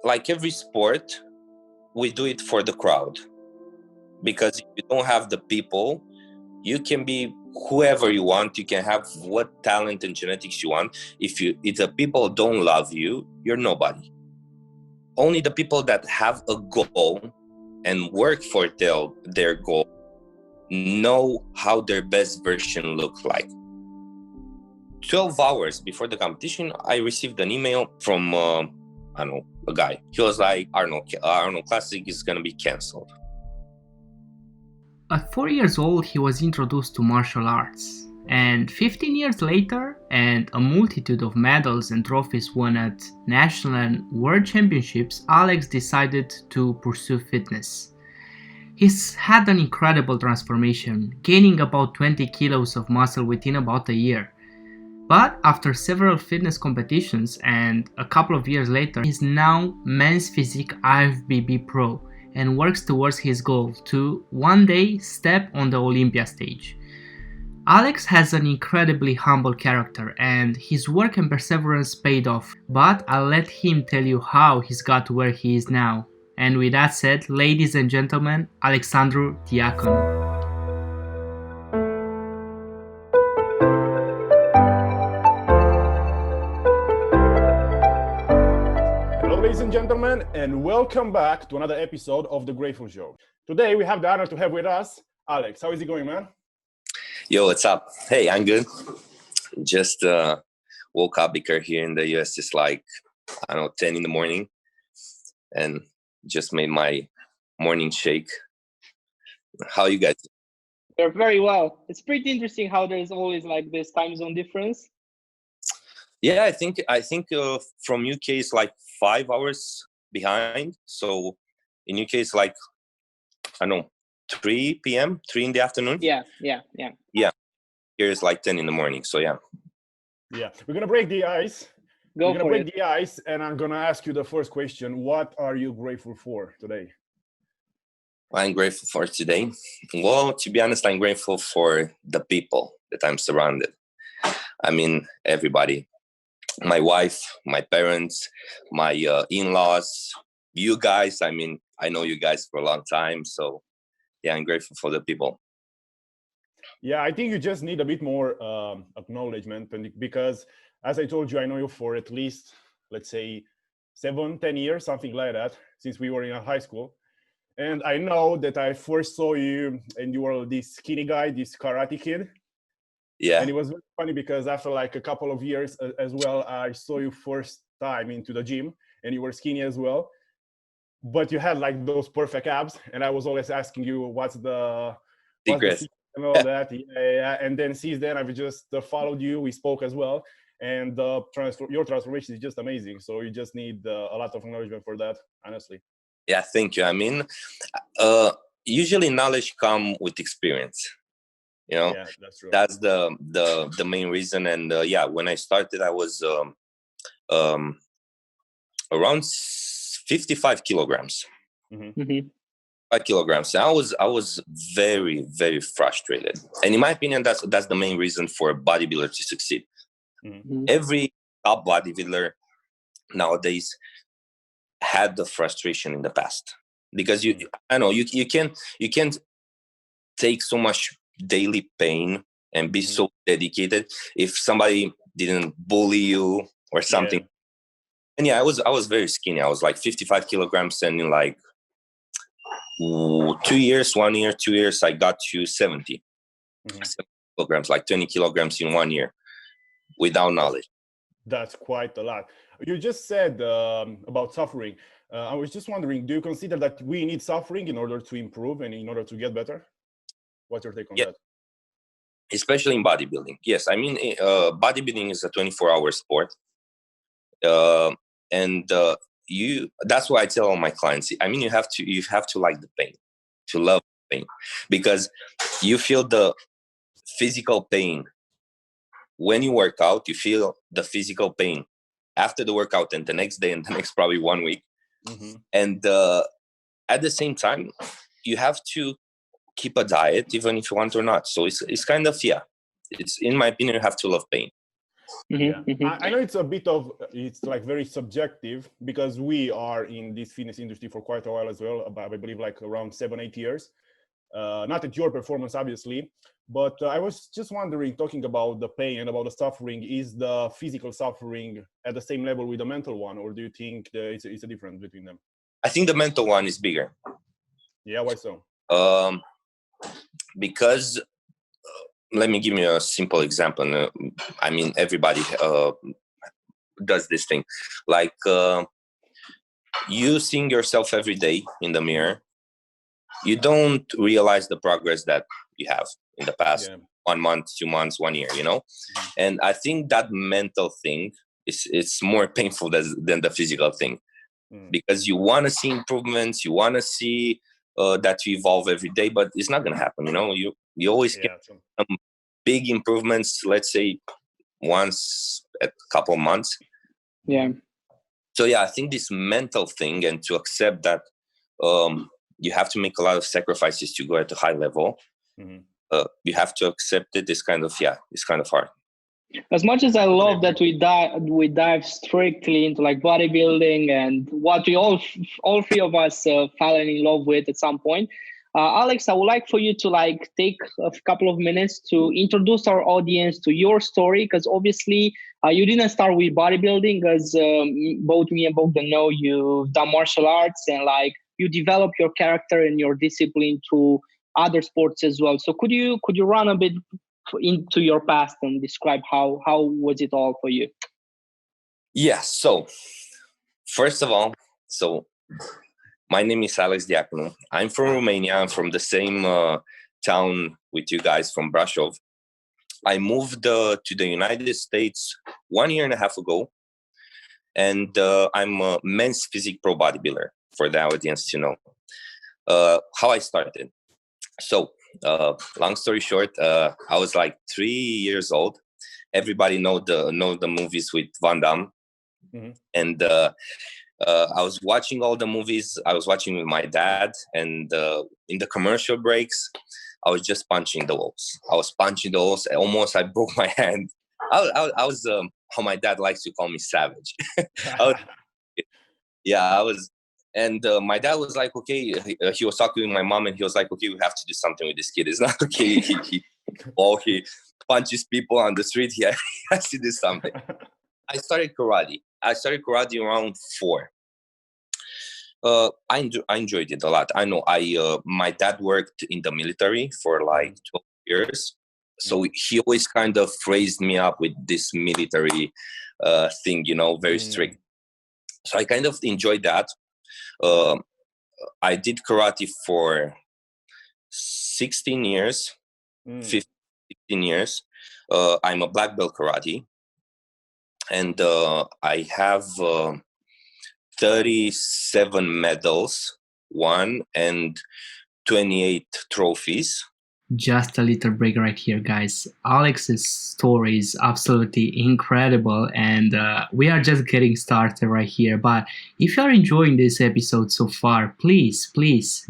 like every sport, we do it for the crowd. Because if you don't have the people, you can be whoever you want. You can have what talent and genetics you want. If the people don't love you, you're nobody. Only the people that have a goal and work for their goal know how their best version looks like. 12 hours before the competition, I received an email from, a guy. He was like, Arnold Classic is going to be canceled. At 4 years old, he was introduced to martial arts. And 15 years later, and a multitude of medals and trophies won at national and world championships, Alex decided to pursue fitness. He's had an incredible transformation, gaining about 20 kilos of muscle within about a year. But after several fitness competitions and a couple of years later, he's now men's physique IFBB pro and works towards his goal to one day step on the Olympia stage. Alex has an incredibly humble character and his work and perseverance paid off, but I'll let him tell you how he's got to where he is now. And with that said, ladies and gentlemen, Alexandru Diaconu. Ladies and gentlemen, and welcome back to another episode of The Grateful Show. Today we have the honor to have with us Alex. How is it going, man? Yo, what's up? Hey, I'm good. Just woke up because here in the US it's like, 10 in the morning, and just made my morning shake. How are you guys? They're very well. It's pretty interesting how there's always like this time zone difference. Yeah, I think from UK it's like 5 hours behind. So in UK it's like 3 p.m., 3 in the afternoon. Yeah. Here it's like 10 in the morning. So yeah. Yeah, we're gonna break the ice. We're gonna break the ice, and I'm gonna ask you the first question. What are you grateful for today? I'm grateful for today. Well, to be honest, I'm grateful for the people that I'm surrounded. I mean, everybody. My wife, my parents, my in-laws, you guys. I mean, I know you guys for a long time. So yeah, I'm grateful for the people. Yeah, I think you just need a bit more acknowledgement, because as I told you, I know you for at least, let's say, 7-10 years, something like that, since we were in high school. And I know that I first saw you and you were this skinny guy, this karate kid. Yeah. And it was very funny because after like a couple of years as well, I saw you first time into the gym and you were skinny as well. But you had like those perfect abs. And I was always asking you, what's the secret and all that. Yeah. And then since then, I've just followed you. We spoke as well. And your transformation is just amazing. So you just need a lot of acknowledgement for that, honestly. Yeah, thank you. I mean, usually knowledge comes with experience. Yeah, that's true. That's the main reason. And when I started, I was around 55 kilograms. Mm-hmm. 5 kilograms. I was very, very frustrated. And in my opinion, that's the main reason for a bodybuilder to succeed. Mm-hmm. Every top bodybuilder nowadays had the frustration in the past, because you can't take so much daily pain and be so dedicated if somebody didn't bully you or something. Yeah. And I was very skinny. I was like 55 kilograms, and in like 2 years, 1 year, 2 years, I got to 70 kilograms, like 20 kilograms in 1 year without knowledge. That's quite a lot. You just said about suffering. I was just wondering, do you consider that we need suffering in order to improve and in order to get better? What's your take on that? Especially in bodybuilding. Yes, I mean, bodybuilding is a 24-hour sport. That's why I tell all my clients, I mean, you have to like the pain, to love pain, because you feel the physical pain when you work out. You feel the physical pain after the workout and the next day and the next probably 1 week. And at the same time, you have to keep a diet even if you want or not. So it's kind of, it's, in my opinion, you have to love pain. I know it's like very subjective because we are in this fitness industry for quite a while as well. I believe like around 7-8 years. Not at your performance, obviously, but I was just wondering, talking about the pain and about the suffering, is the physical suffering at the same level with the mental one, or do you think it's a difference between them? I think the mental one is bigger. Yeah, why so? Because let me give you a simple example. I mean, everybody does this thing. Like you seeing yourself every day in the mirror, you don't realize the progress that you have in the past 1 month, 2 months, 1 year, And I think that mental thing it's more painful than the physical thing, because you want to see improvements, you want to see that you evolve every day, but it's not going to happen. You always get some big improvements, let's say once a couple of months. Yeah. So I think this mental thing, and to accept that you have to make a lot of sacrifices to go at a high level. You have to accept it. It's kind of hard. As much as I love that we dive strictly into like bodybuilding and what we all three of us fallen in love with at some point, Alex, I would like for you to like take a couple of minutes to introduce our audience to your story, because obviously you didn't start with bodybuilding, because both me and Bogdan know you've done martial arts and like you develop your character and your discipline to other sports as well. So could you run a bit into your past and describe how was it all for you? Yeah. So first of all, my name is Alex Diaconu. I'm from Romania. I'm from the same town with you guys, from Brașov. I moved to the United States 1.5 years ago, and I'm a men's physique pro bodybuilder, for the audience to know how I started. So long story short, I was like 3 years old. Everybody know the movies with Van Damme. And I was watching all the movies. I was watching with my dad, and in the commercial breaks, I was just punching the walls. Almost I broke my hand. I was how my dad likes to call me, savage. I was. And my dad was like, okay, he was talking with my mom, and he was like, okay, we have to do something with this kid. It's not okay. He punches people on the street. He has to do something. I started karate. Around 4. I enjoyed it a lot. I know my dad worked in the military for like 12 years. So he always kind of raised me up with this military thing, very strict. So I kind of enjoyed that. I did karate for 16 years, 16 years. I'm a black belt karate, and I have 37 medals won and 28 trophies. Just a little break right here, guys. Alex's story is absolutely incredible, and we are just getting started right here. But if you are enjoying this episode so far, please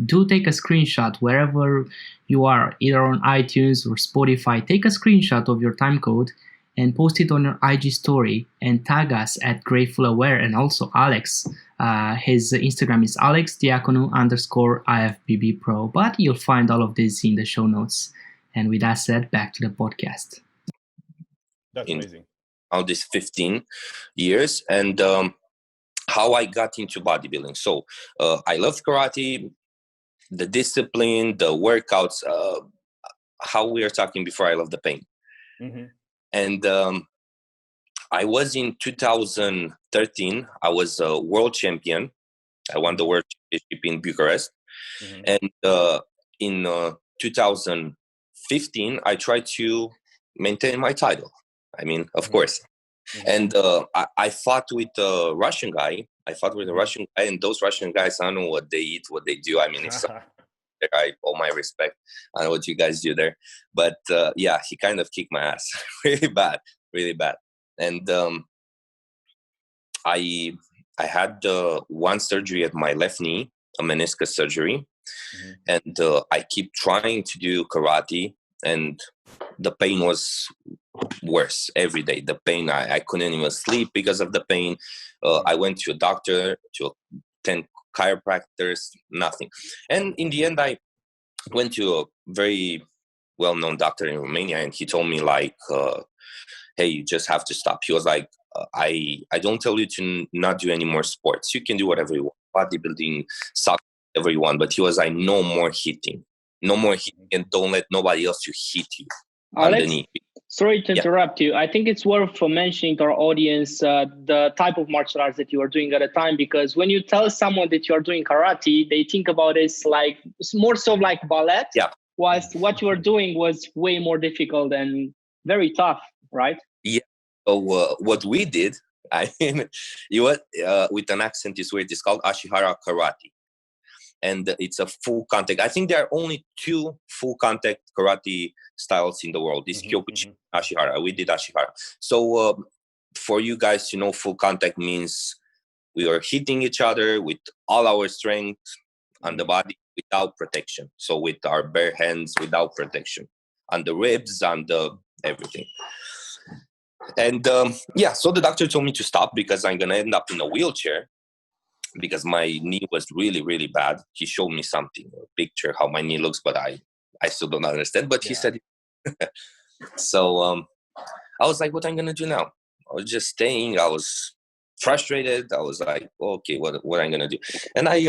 do take a screenshot wherever you are, either on iTunes or Spotify. Take a screenshot of your time code and post it on your IG story and tag us at Grateful Aware, and also Alex. His Instagram is alex_diaconu_IFBB Pro, but you'll find all of this in the show notes. And with that said, back to the podcast. That's amazing. All these 15 years, and how I got into bodybuilding. So I loved karate, the discipline, the workouts, how we were talking before, I love the pain. And I was in 2013, I was a world champion. I won the world championship in Bucharest. And in 2015, I tried to maintain my title. I mean, of course. And I fought with a Russian guy. And those Russian guys, I don't know what they eat, what they do. I mean, it's all my respect. I know what you guys do there. But he kind of kicked my ass really bad. And I had one surgery at my left knee, a meniscus surgery. And I keep trying to do karate. And the pain was worse every day. The pain, I couldn't even sleep because of the pain. I went to a doctor, to 10 chiropractors, nothing. And in the end, I went to a very well-known doctor in Romania, and he told me like, hey, you just have to stop. He was like, I don't tell you to not do any more sports. You can do whatever you want, bodybuilding, soccer, whatever you want. But he was like, no more hitting. No more hitting, and don't let nobody else to hit you underneath. Sorry to interrupt you. I think it's worth mentioning to our audience the type of martial arts that you are doing at the time, because when you tell someone that you are doing karate, they think about it like more so like ballet. Yeah. Whilst what you were doing was way more difficult and very tough, right? Yeah. So what we did, I mean, with an accent is weird. It's called Ashihara Karate. And it's a full contact. I think there are only 2 full contact karate styles in the world. It's Kyokushin, Ashihara. We did Ashihara. So for you guys to know, full contact means we are hitting each other with all our strength on the body without protection. So with our bare hands, without protection, on the ribs, on the everything. And so the doctor told me to stop because I'm gonna end up in a wheelchair, because my knee was really, really bad. He showed me something, a picture, how my knee looks, but I still don't understand. But he said, so I was like, what am I going to do now? I was just staying. I was frustrated. I was like, okay, what am I going to do? And I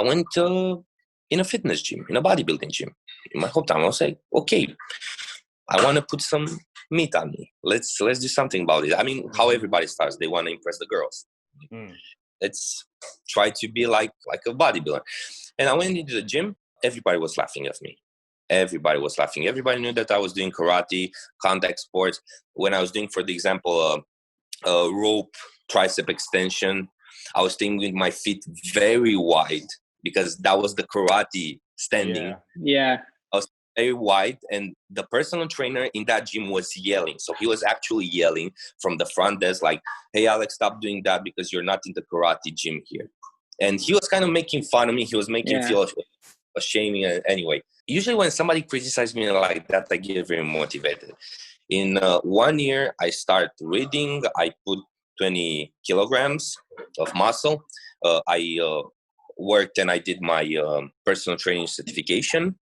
went in a fitness gym, in a bodybuilding gym in my hometown. I was like, okay, I want to put some meat on me. Let's do something about it. I mean, how everybody starts, they want to impress the girls. Let's try to be like a bodybuilder. And I went into the gym. Everybody was laughing at me. Everybody was laughing. Everybody knew that I was doing karate, contact sports. When I was doing, for the example, rope tricep extension, I was staying with my feet very wide because that was the karate standing. Yeah. I was very wide, and the personal trainer in that gym was yelling. So he was actually yelling from the front desk like, hey, Alex, stop doing that because you're not in the karate gym here. And he was kind of making fun of me. He was making me feel ashamed. Anyway, usually when somebody criticizes me like that, I get very motivated. In 1 year, I start reading. I put 20 kilograms of muscle. I worked and I did my personal training certification.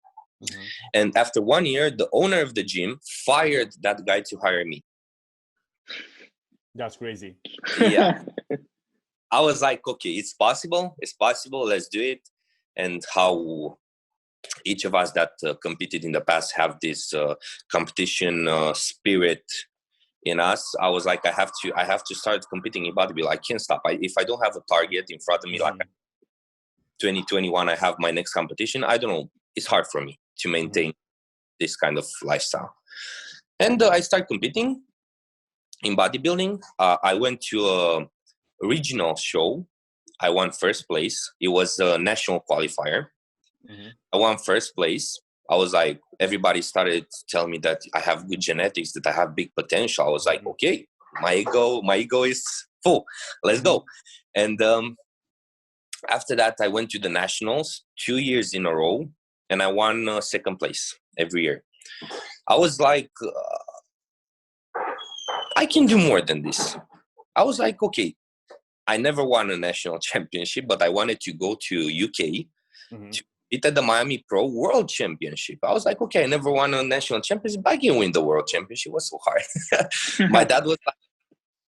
And after 1 year, the owner of the gym fired that guy to hire me. That's crazy. Yeah. I was like, okay, it's possible. Let's do it. And how each of us that competed in the past have this competition spirit in us. I was like, I have to start competing in bodybuilding. I can't stop. If I don't have a target in front of me, like 2021, I have my next competition. I don't know. It's hard for me to maintain this kind of lifestyle. And I started competing in bodybuilding. I went to a regional show. I won first place. It was a national qualifier. I won first place. I was like, everybody started telling me that I have good genetics, that I have big potential. I was like, okay, my ego is full. Let's go. And after that, I went to the nationals 2 years in a row, and I won second place every year. I was like, I can do more than this. I was like, okay, I never won a national championship, but I wanted to go to UK to compete at the Miami Pro World Championship. I was like, okay, I never won a national championship, but I can win the World Championship. It was so hard. My dad was like,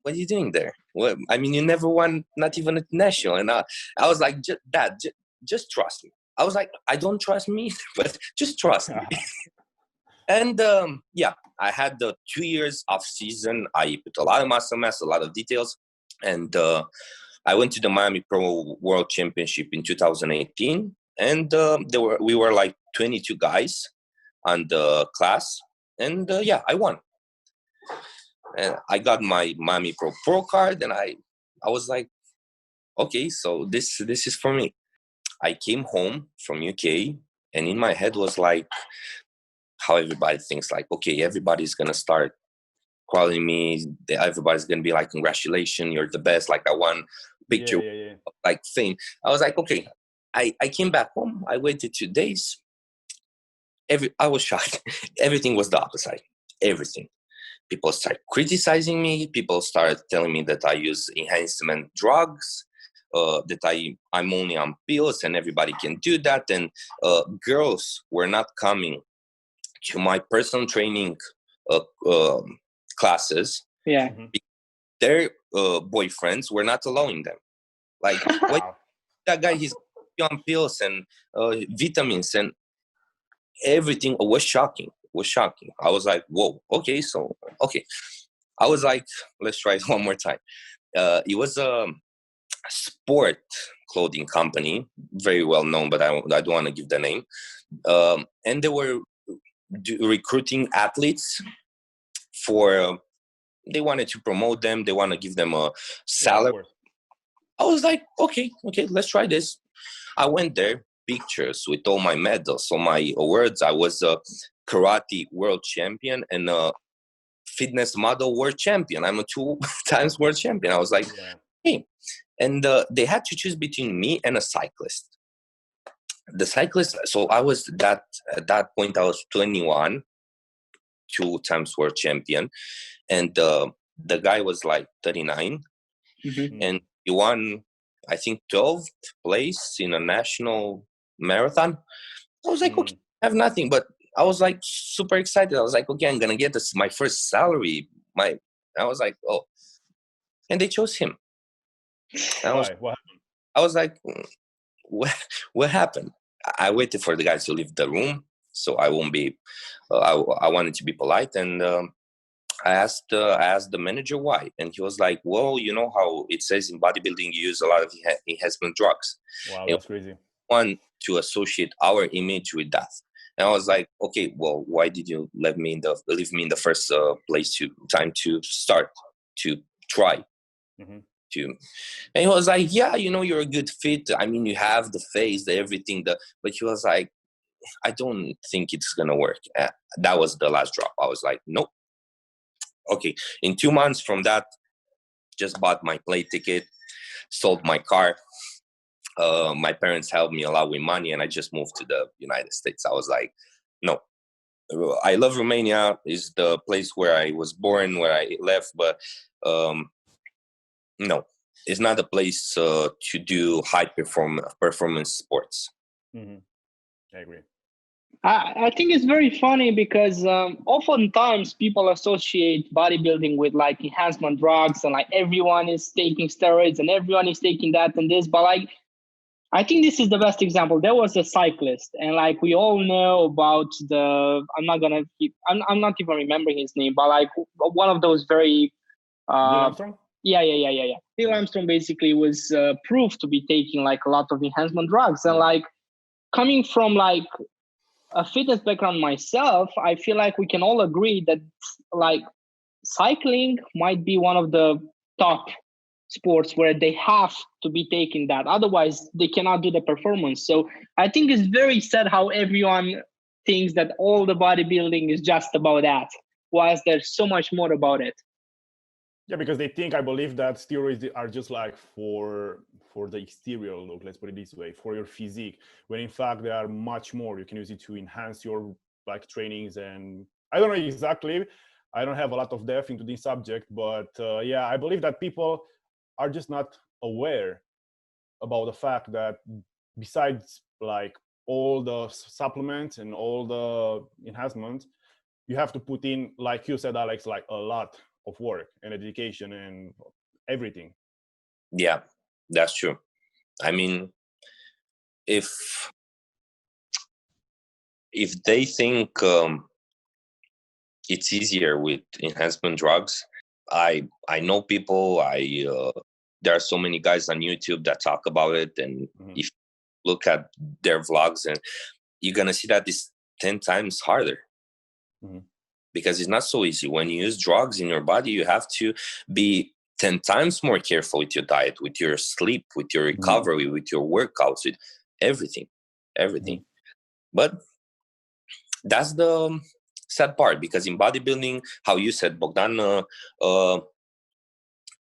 what are you doing there? Well, I mean, you never won, not even a national. And I was like, Dad, just trust me. I was like, I don't trust me, but just trust me. And I had the 2 years off season. I put a lot of muscle mass, a lot of details. And I went to the Miami Pro World Championship in 2018. And we were like 22 guys on the class. And I won. And I got my Miami Pro card, and I was like, okay, so this is for me. I came home from UK, and in my head was like how everybody thinks, like, okay, everybody's gonna start calling me. Everybody's gonna be like, congratulations, you're the best. Like I won picture, like fame. I was like, okay. I came back home. I waited 2 days. I was shocked. Everything was the opposite. Everything. People started criticizing me. People started telling me that I use enhancement drugs, that I'm only on pills and everybody can do that. And girls were not coming to my personal training classes. Yeah. Their boyfriends were not allowing them. Like, wait, that guy, he's on pills and vitamins and everything was shocking. I was like, whoa, okay. I was like, let's try it one more time. It was a sport clothing company, very well known, but I don't want to give the name. And they were recruiting athletes for, they wanted to promote them. They want to give them a salary. I was like, okay, let's try this. I went there, pictures with all my medals, all my awards. I was a karate world champion and a fitness model world champion. I'm a 2 times world champion. I was like, hey. And they had to choose between me and a cyclist. The cyclist, so I was at that point, I was 21, 2 times world champion. And the guy was like 39. And he won, I think, 12th place in a national marathon. I was like, okay, I have nothing, but I was like super excited. I was like, okay, I'm gonna get my first salary. I was like, oh, and they chose him. I was like, what happened? I waited for the guys to leave the room, so I won't be. I wanted to be polite, and I asked the manager why, and he was like, well, you know how it says in bodybuilding you use a lot of enhancement drugs. Wow, that's crazy. Want to associate our image with that. And I was like, okay, well, why did you leave me in the first place to start to try to? And he was like, yeah, you're a good fit. I mean, you have the face, the everything, but he was like, I don't think it's gonna work. That was the last drop. I was like, nope. Okay, in 2 months from that, just bought my plane ticket, sold my car. My parents helped me a lot with money, and I just moved to the United States. I was like, no, I love Romania. Is the place where I was born, where I left, but no, it's not a place to do high performance sports. I agree. I think it's very funny because oftentimes people associate bodybuilding with like enhancement drugs and like everyone is taking steroids and everyone is taking that and this, but like I think this is the best example. There was a cyclist, and like we all know about I'm not even remembering his name, but like one of those very Neil Armstrong? Yeah. Neil Armstrong basically was proved to be taking like a lot of enhancement drugs, and like coming from like a fitness background myself, I feel like we can all agree that like cycling might be one of the top sports where they have to be taking that, otherwise they cannot do the performance. So I think it's very sad how everyone thinks that all the bodybuilding is just about that, whilst there's so much more about it. Yeah, because they think, I believe, that steroids are just like for the exterior look, let's put it this way, for your physique, when in fact they are much more. You can use it to enhance your like trainings, and I don't know exactly, I don't have a lot of depth into this subject, but yeah, I believe that people are just not aware about the fact that besides like all the supplements and all the enhancements, you have to put in, like you said, Alex, like a lot of work and dedication and everything. Yeah, that's true. I mean, if they think it's easier with enhancement drugs, I know people. There are so many guys on YouTube that talk about it, and if you look at their vlogs, and you're gonna see that it's 10 times harder. Because it's not so easy. When you use drugs in your body, you have to be 10 times more careful with your diet, with your sleep, with your recovery, with your workouts, with everything. But that's the sad part, because in bodybuilding, how you said, Bogdan,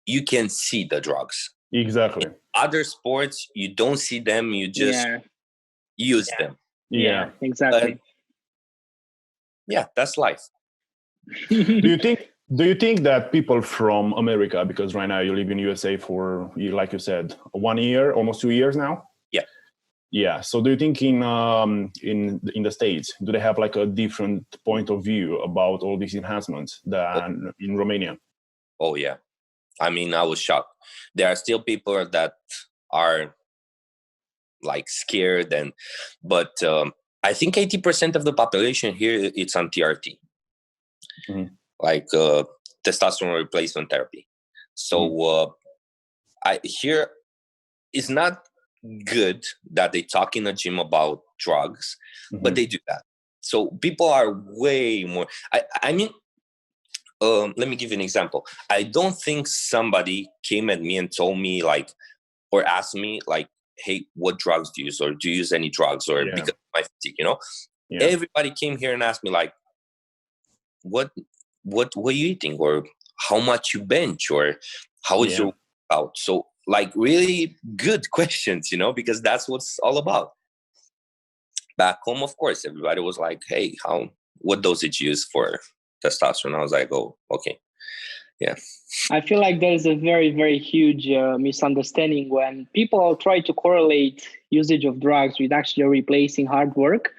you can see the drugs. Exactly. In other sports, you don't see them, you just use them. Yeah, exactly. yeah, that's life. Do you think that people from America, because right now you live in USA for, like you said, 1 year, almost 2 years now? Yeah. Yeah. So do you think in the States, do they have like a different point of view about all these enhancements than in Romania? Oh yeah. I mean, I was shocked. There are still people that are like scared, but I think 80% of the population here, it's on TRT, like testosterone replacement therapy. So I here it's not good that they talk in a gym about drugs, but they do that. So people are way more. I mean, let me give you an example. I don't think somebody came at me and told me like, or asked me like, hey, what drugs do you use, or do you use any drugs, or because of my physique, you know? Yeah. Everybody came here and asked me like, what are you eating, or how much you bench, or how is your workout? So like really good questions, you know, because that's what it's all about. Back home, of course, everybody was like, hey, what dosage you use for testosterone? I was like, oh, okay. Yeah. I feel like there's a very, very huge misunderstanding when people try to correlate usage of drugs with actually replacing hard work.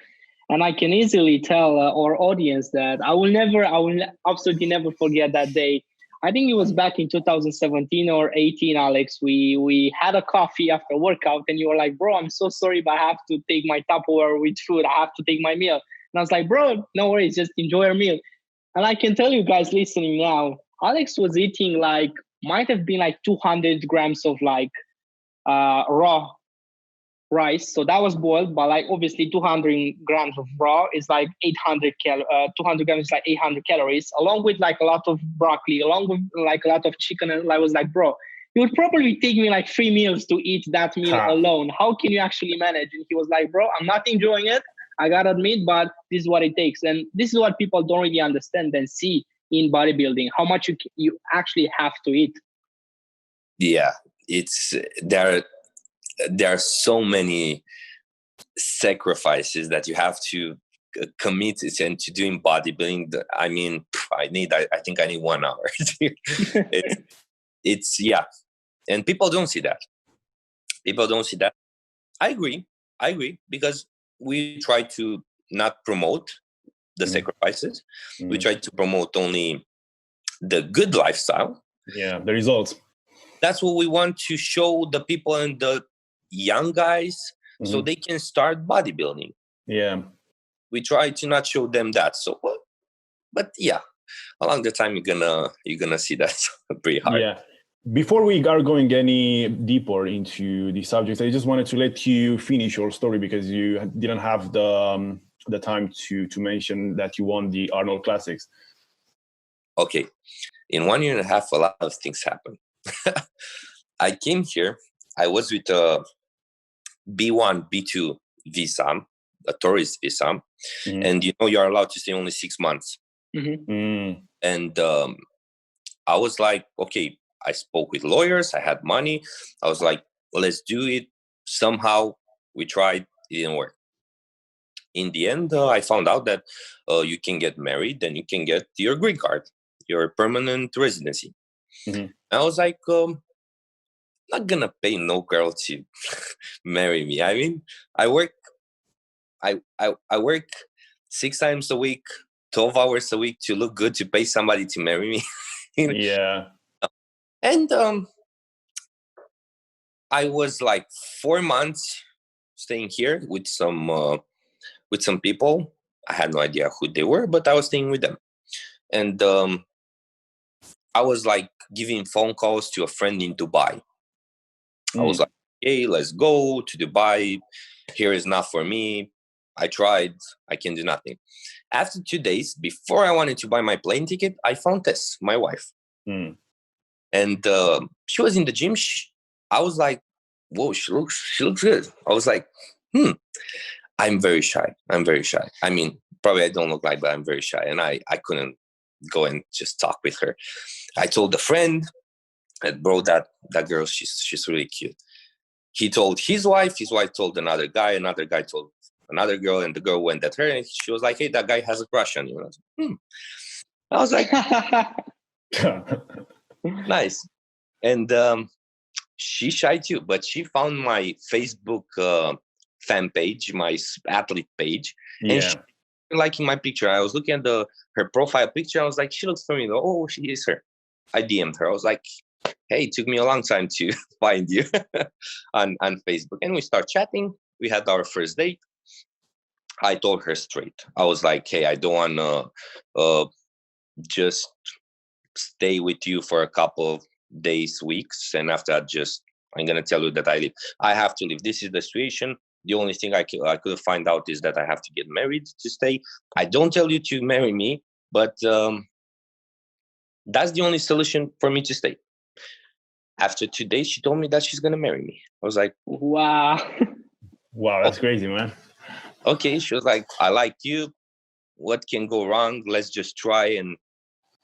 And I can easily tell our audience that I will absolutely never forget that day. I think it was back in 2017 or 18, Alex. We had a coffee after workout, and you were like, bro, I'm so sorry, but I have to take my Tupperware with food. I have to take my meal. And I was like, bro, no worries, just enjoy your meal. And I can tell you guys listening now, Alex was eating like, might have been like 200 grams of like raw rice. So that was boiled, but like obviously 200 grams of raw is like 200 grams is like 800 calories, along with like a lot of broccoli, along with like a lot of chicken. And I was like, bro, it would probably take me like 3 meals to eat that meal alone. How can you actually manage? And he was like, bro, I'm not enjoying it, I gotta admit, but this is what it takes. And this is what people don't really understand and see in bodybuilding, how much you actually have to eat. Yeah, there are so many sacrifices that you have to commit into doing bodybuilding. I mean, I think I need 1 hour. it's yeah, and people don't see that. I agree because we try to not promote the sacrifices. We try to promote only the good lifestyle. Yeah, the results. That's what we want to show the people and the young guys, so they can start bodybuilding. Yeah, we try to not show them that. So, but yeah, along the time you're gonna see that pretty hard. Yeah. Before we are going any deeper into the subject, I just wanted to let you finish your story, because you didn't have the time to mention that you won the Arnold Classics. Okay, in 1.5 years, a lot of things happened. I came here. I was with a B1, B2 visa, a tourist visa, and you're allowed to stay only 6 months. And I was like, okay, I spoke with lawyers. I had money. I was like, well, let's do it. Somehow we tried. It didn't work. In the end, I found out that you can get married and you can get your green card, your permanent residency. I was like, not gonna pay no girl to marry me. I mean, I work 6 times a week, 12 hours a week to look good, to pay somebody to marry me. Yeah. And I was like 4 months staying here with some people. I had no idea who they were, but I was staying with them. And I was like giving phone calls to a friend in Dubai. I was like, hey, let's go to Dubai. Here is not for me. I tried. I can do nothing. After 2 days, before I wanted to buy my plane ticket, I found Tess, my wife. And she was in the gym. I was like, whoa, she looks good. I was like, I'm very shy. I mean, probably I don't look like, but I'm very shy. And I couldn't go and just talk with her. I told a friend, bro, that girl, she's really cute. He told his wife told another guy told another girl, and the girl went at her, and she was like, "Hey, that guy has a crush on you." I was like, nice. And she shy too, but she found my Facebook fan page, my athlete page, and she liking my picture. I was looking at her profile picture. I was like, she looks familiar. Oh, she is her. I DM'd her. I was like, hey, it took me a long time to find you on Facebook. And we start chatting. We had our first date. I told her straight. I was like, hey, I don't want to just stay with you for a couple of days, weeks. And after that, I'm going to tell you that I leave. I have to leave. This is the situation. The only thing I could find out is that I have to get married to stay. I don't tell you to marry me, but that's the only solution for me to stay. After 2 days, she told me that she's going to marry me. I was like, wow. Wow, that's crazy, man. Okay. She was like, I like you. What can go wrong? Let's just try. And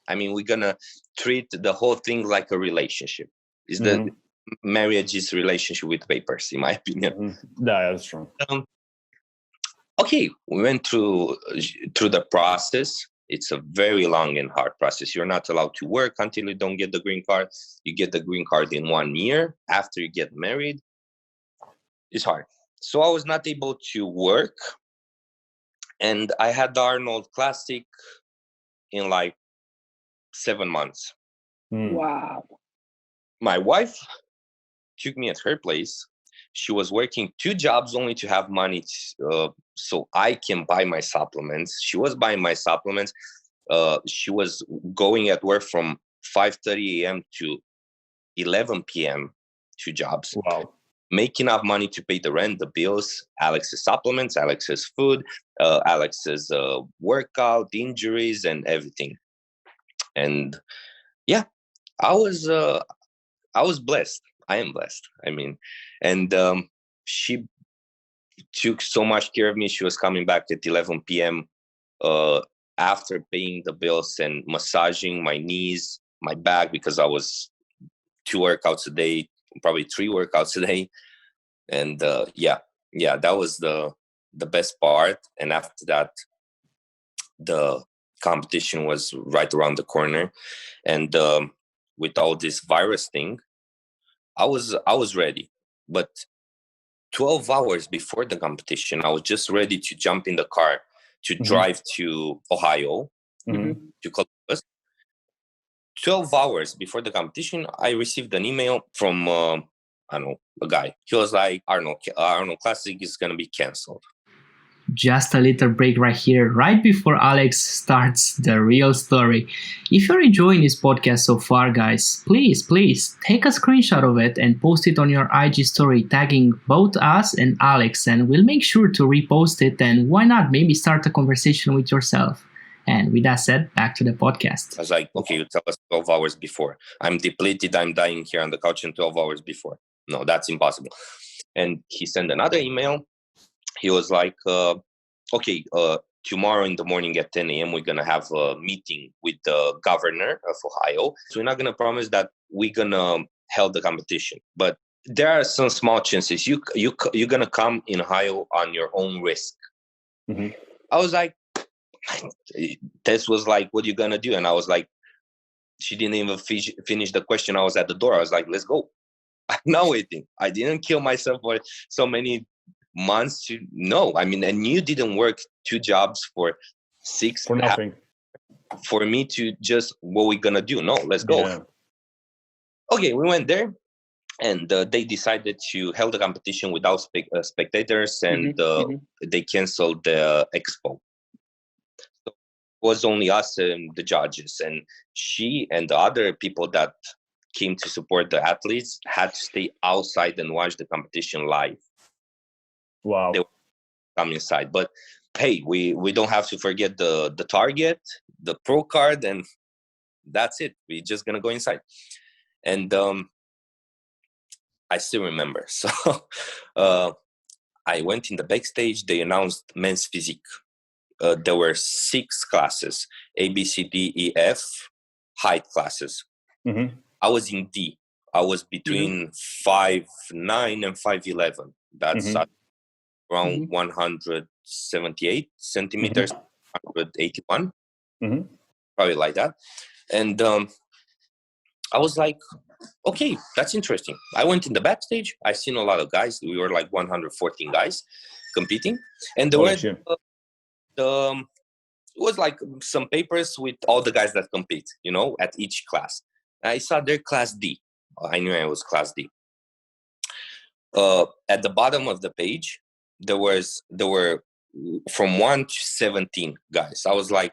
I mean, we're going to treat the whole thing like a relationship. Is the marriage is relationship with papers, in my opinion. Yeah, that's true. Okay, we went through the process. It's a very long and hard process. You're not allowed to work until you don't get the green card. You get the green card in 1 year. After you get married, it's hard. So I was not able to work. And I had the Arnold Classic in like 7 months. Wow. My wife took me at her place. She was working 2 jobs only to have money so I can buy my supplements. She was buying my supplements. She was going at work from 5:30 a.m. to 11 p.m. 2 jobs. Wow. Make enough money to pay the rent, the bills, Alex's supplements, Alex's food, Alex's workout, injuries, and everything. And yeah, I was blessed. I am blessed. I mean, and she took so much care of me. She was coming back at 11 p.m. After paying the bills and massaging my knees, my back, because I was 2 workouts a day, probably 3 workouts a day. And yeah, that was the best part. And after that, the competition was right around the corner. And with all this virus thing, I was ready. But 12 hours before the competition, I was just ready to jump in the car to drive to Ohio, to Columbus. 12 hours before the competition, I received an email from, I don't know, a guy. He was like, Arnold Classic is going to be canceled. Just a little break right here, right before Alex starts the real story. If you're enjoying this podcast so far, guys, please take a screenshot of it and post it on your IG story, tagging both us and Alex, and we'll make sure to repost it. And why not maybe start a conversation with yourself? And with that said, back to the podcast. I was like, okay, you tell us 12 hours before. I'm depleted, I'm dying here on the couch in 12 hours before. No, that's impossible. And he sent another email. He was like, okay, tomorrow in the morning at 10 a.m., we're going to have a meeting with the governor of Ohio. So we're not going to promise that we're going to hold the competition. But there are some small chances. You're going to come in Ohio on your own risk. I was like, Tess was like, what are you going to do? And I was like, she didn't even finish the question. I was at the door. I was like, let's go. I'm not waiting. I didn't kill myself for so many months to no. I mean, and you didn't work 2 jobs for 6 for nothing. For me to just what we're gonna do. No, let's go. Yeah. Okay, we went there, and they decided to hold the competition without spectators, and they canceled the expo. So it was only us and the judges, and she and the other people that came to support the athletes had to stay outside and watch the competition live. Wow. They would come inside. But hey, we don't have to forget the target, the pro card, and that's it. We're just going to go inside. And I still remember. So I went in the backstage. They announced men's physique. There were 6 classes, A, B, C, D, E, F, height classes. I was in D. I was between 5'9" and 5'11". That's around 170 178 centimeters, 181, Mm-hmm. probably like that. And I was like, okay, that's interesting. I went in the backstage. I seen a lot of guys. We were like 114 guys competing, and there Holy were shit. it was like some papers with all the guys that compete, you know, at each class. I saw their class D. I knew I was class D. At the bottom of the page, there were from 1 to 17 guys. I was like,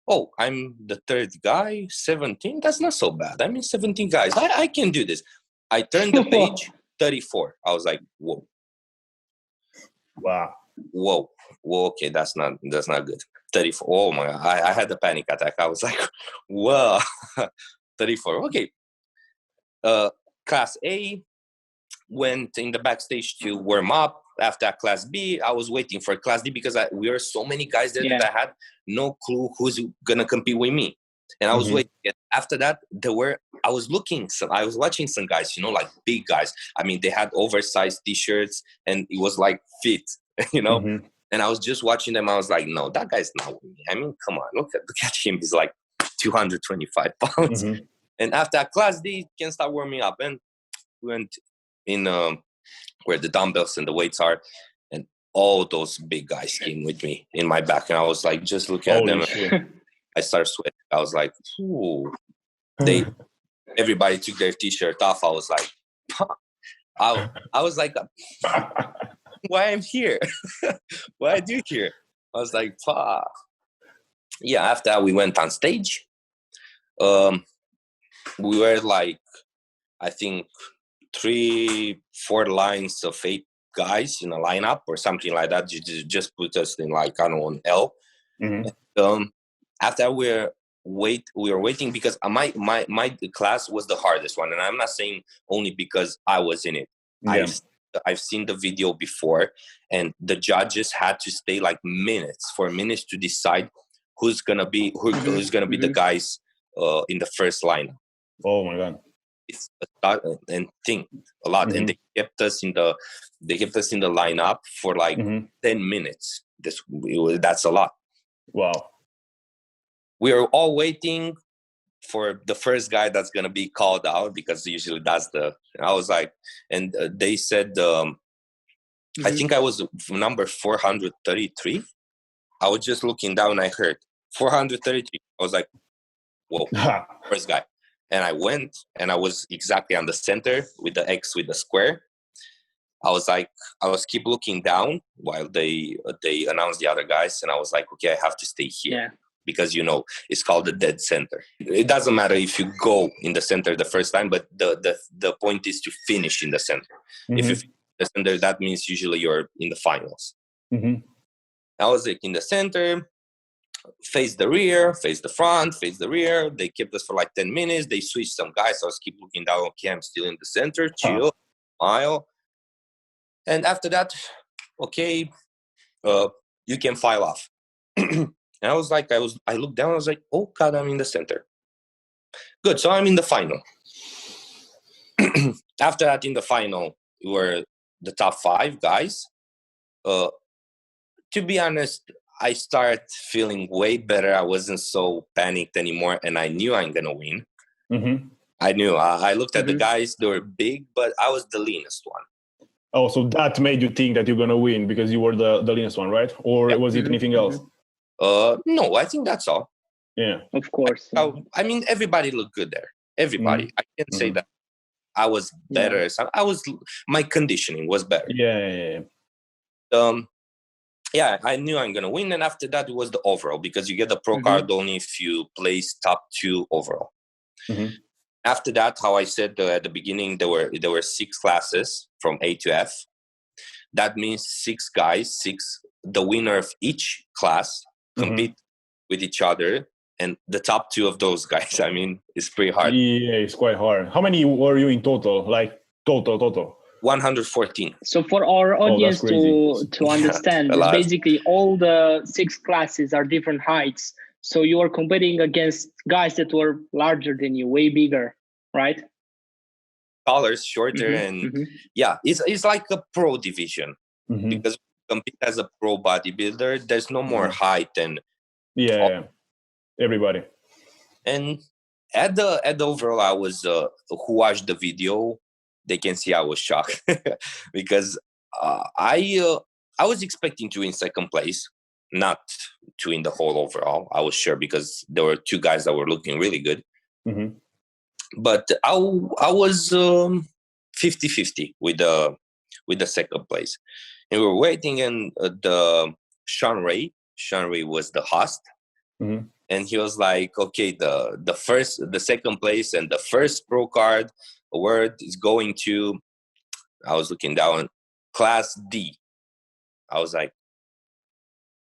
oh, I'm the third guy, 17. That's not so bad. I mean, 17 guys. I can do this. I turned the page, 34. I was like, whoa. Wow. Whoa. Okay, that's not good. 34. Oh my God. I had a panic attack. I was like, whoa. 34. Okay. Class A went in the backstage to warm up. After Class B, I was waiting for Class D because we were so many guys there that I had no clue who's gonna compete with me. And I was waiting. And after that, I was watching some guys, you know, like big guys. I mean, they had oversized t-shirts and it was like fit, you know. And I was just watching them. I was like, no, that guy's not with me. I mean, come on, look at him. He's like 225 pounds. And after Class D, can start warming up. And we went in where the dumbbells and the weights are, and all those big guys came with me in my back, and I was like, just looking at them. I started sweating. I was like, ooh. Everybody took their t-shirt off. I was like, I was like, why I'm here? What I do here? I was like, yeah. After that, we went on stage. We were like, I think 3-4 lines of 8 guys in a lineup or something like that. Just put us in like, I don't know, an L. After we were waiting because my class was the hardest one, and I'm not saying only because I was in it. I've seen the video before, and the judges had to stay like minutes to decide who's gonna be the guys in the first lineup. Oh my God. And think a lot, and they kept us in the lineup for like 10 minutes. That's a lot. Wow. We are all waiting for the first guy that's gonna be called out, because usually that's I was like, and they said I think I was number 433. I was just looking down, I heard 433. I was like, whoa, first guy. And I went, and I was exactly on the center with the X with the square. I was keep looking down while they announced the other guys, and I was like, okay, I have to stay here because, you know, it's called the dead center. It doesn't matter if you go in the center the first time, but the point is to finish in the center. If you finish in the center, that means usually you're in the finals. I was like in the center. Face the rear, face the front, face the rear. They kept us for like 10 minutes. They switched some guys. So I was keep looking down. Okay, I'm still in the center. Chill, smile. And after that, okay, you can file off. And I was like, I looked down. I was like, oh God, I'm in the center. Good. So I'm in the final. After that, in the final, we were the top 5 guys. To be honest, I started feeling way better. I wasn't so panicked anymore, and I knew I'm gonna win. I knew. I looked at the guys; they were big, but I was the leanest one. Oh, so that made you think that you're gonna win because you were the leanest one, right? Or was it anything else? No, I think that's all. Yeah, of course. I mean, everybody looked good there. Everybody. I can't say that I was better. My conditioning was better. Yeah, I knew I'm gonna win, and after that it was the overall, because you get the pro card only if you place top 2 overall. After that, how I said at the beginning, there were 6 classes from A to F. That means 6 guys, the winner of each class compete with each other, and the top 2 of those guys. I mean, it's pretty hard. Yeah, it's quite hard. How many were you in total? Like total? 114. So for our audience to understand, basically all the 6 classes are different heights. So you are competing against guys that were larger than you, way bigger, right? Taller, shorter, and yeah, it's like a pro division because compete as a pro bodybuilder, there's no more height and Yeah, everybody. And at the overall, I was who watched the video, they can see I was shocked because I was expecting to win second place, not to win the whole overall. I was sure because there were two guys that were looking really good, but I was 50-50 with the second place, and we were waiting, and the Sean Ray was the host. And he was like, okay, the second place and the first pro card award is going to, I was looking down, class D. I was like,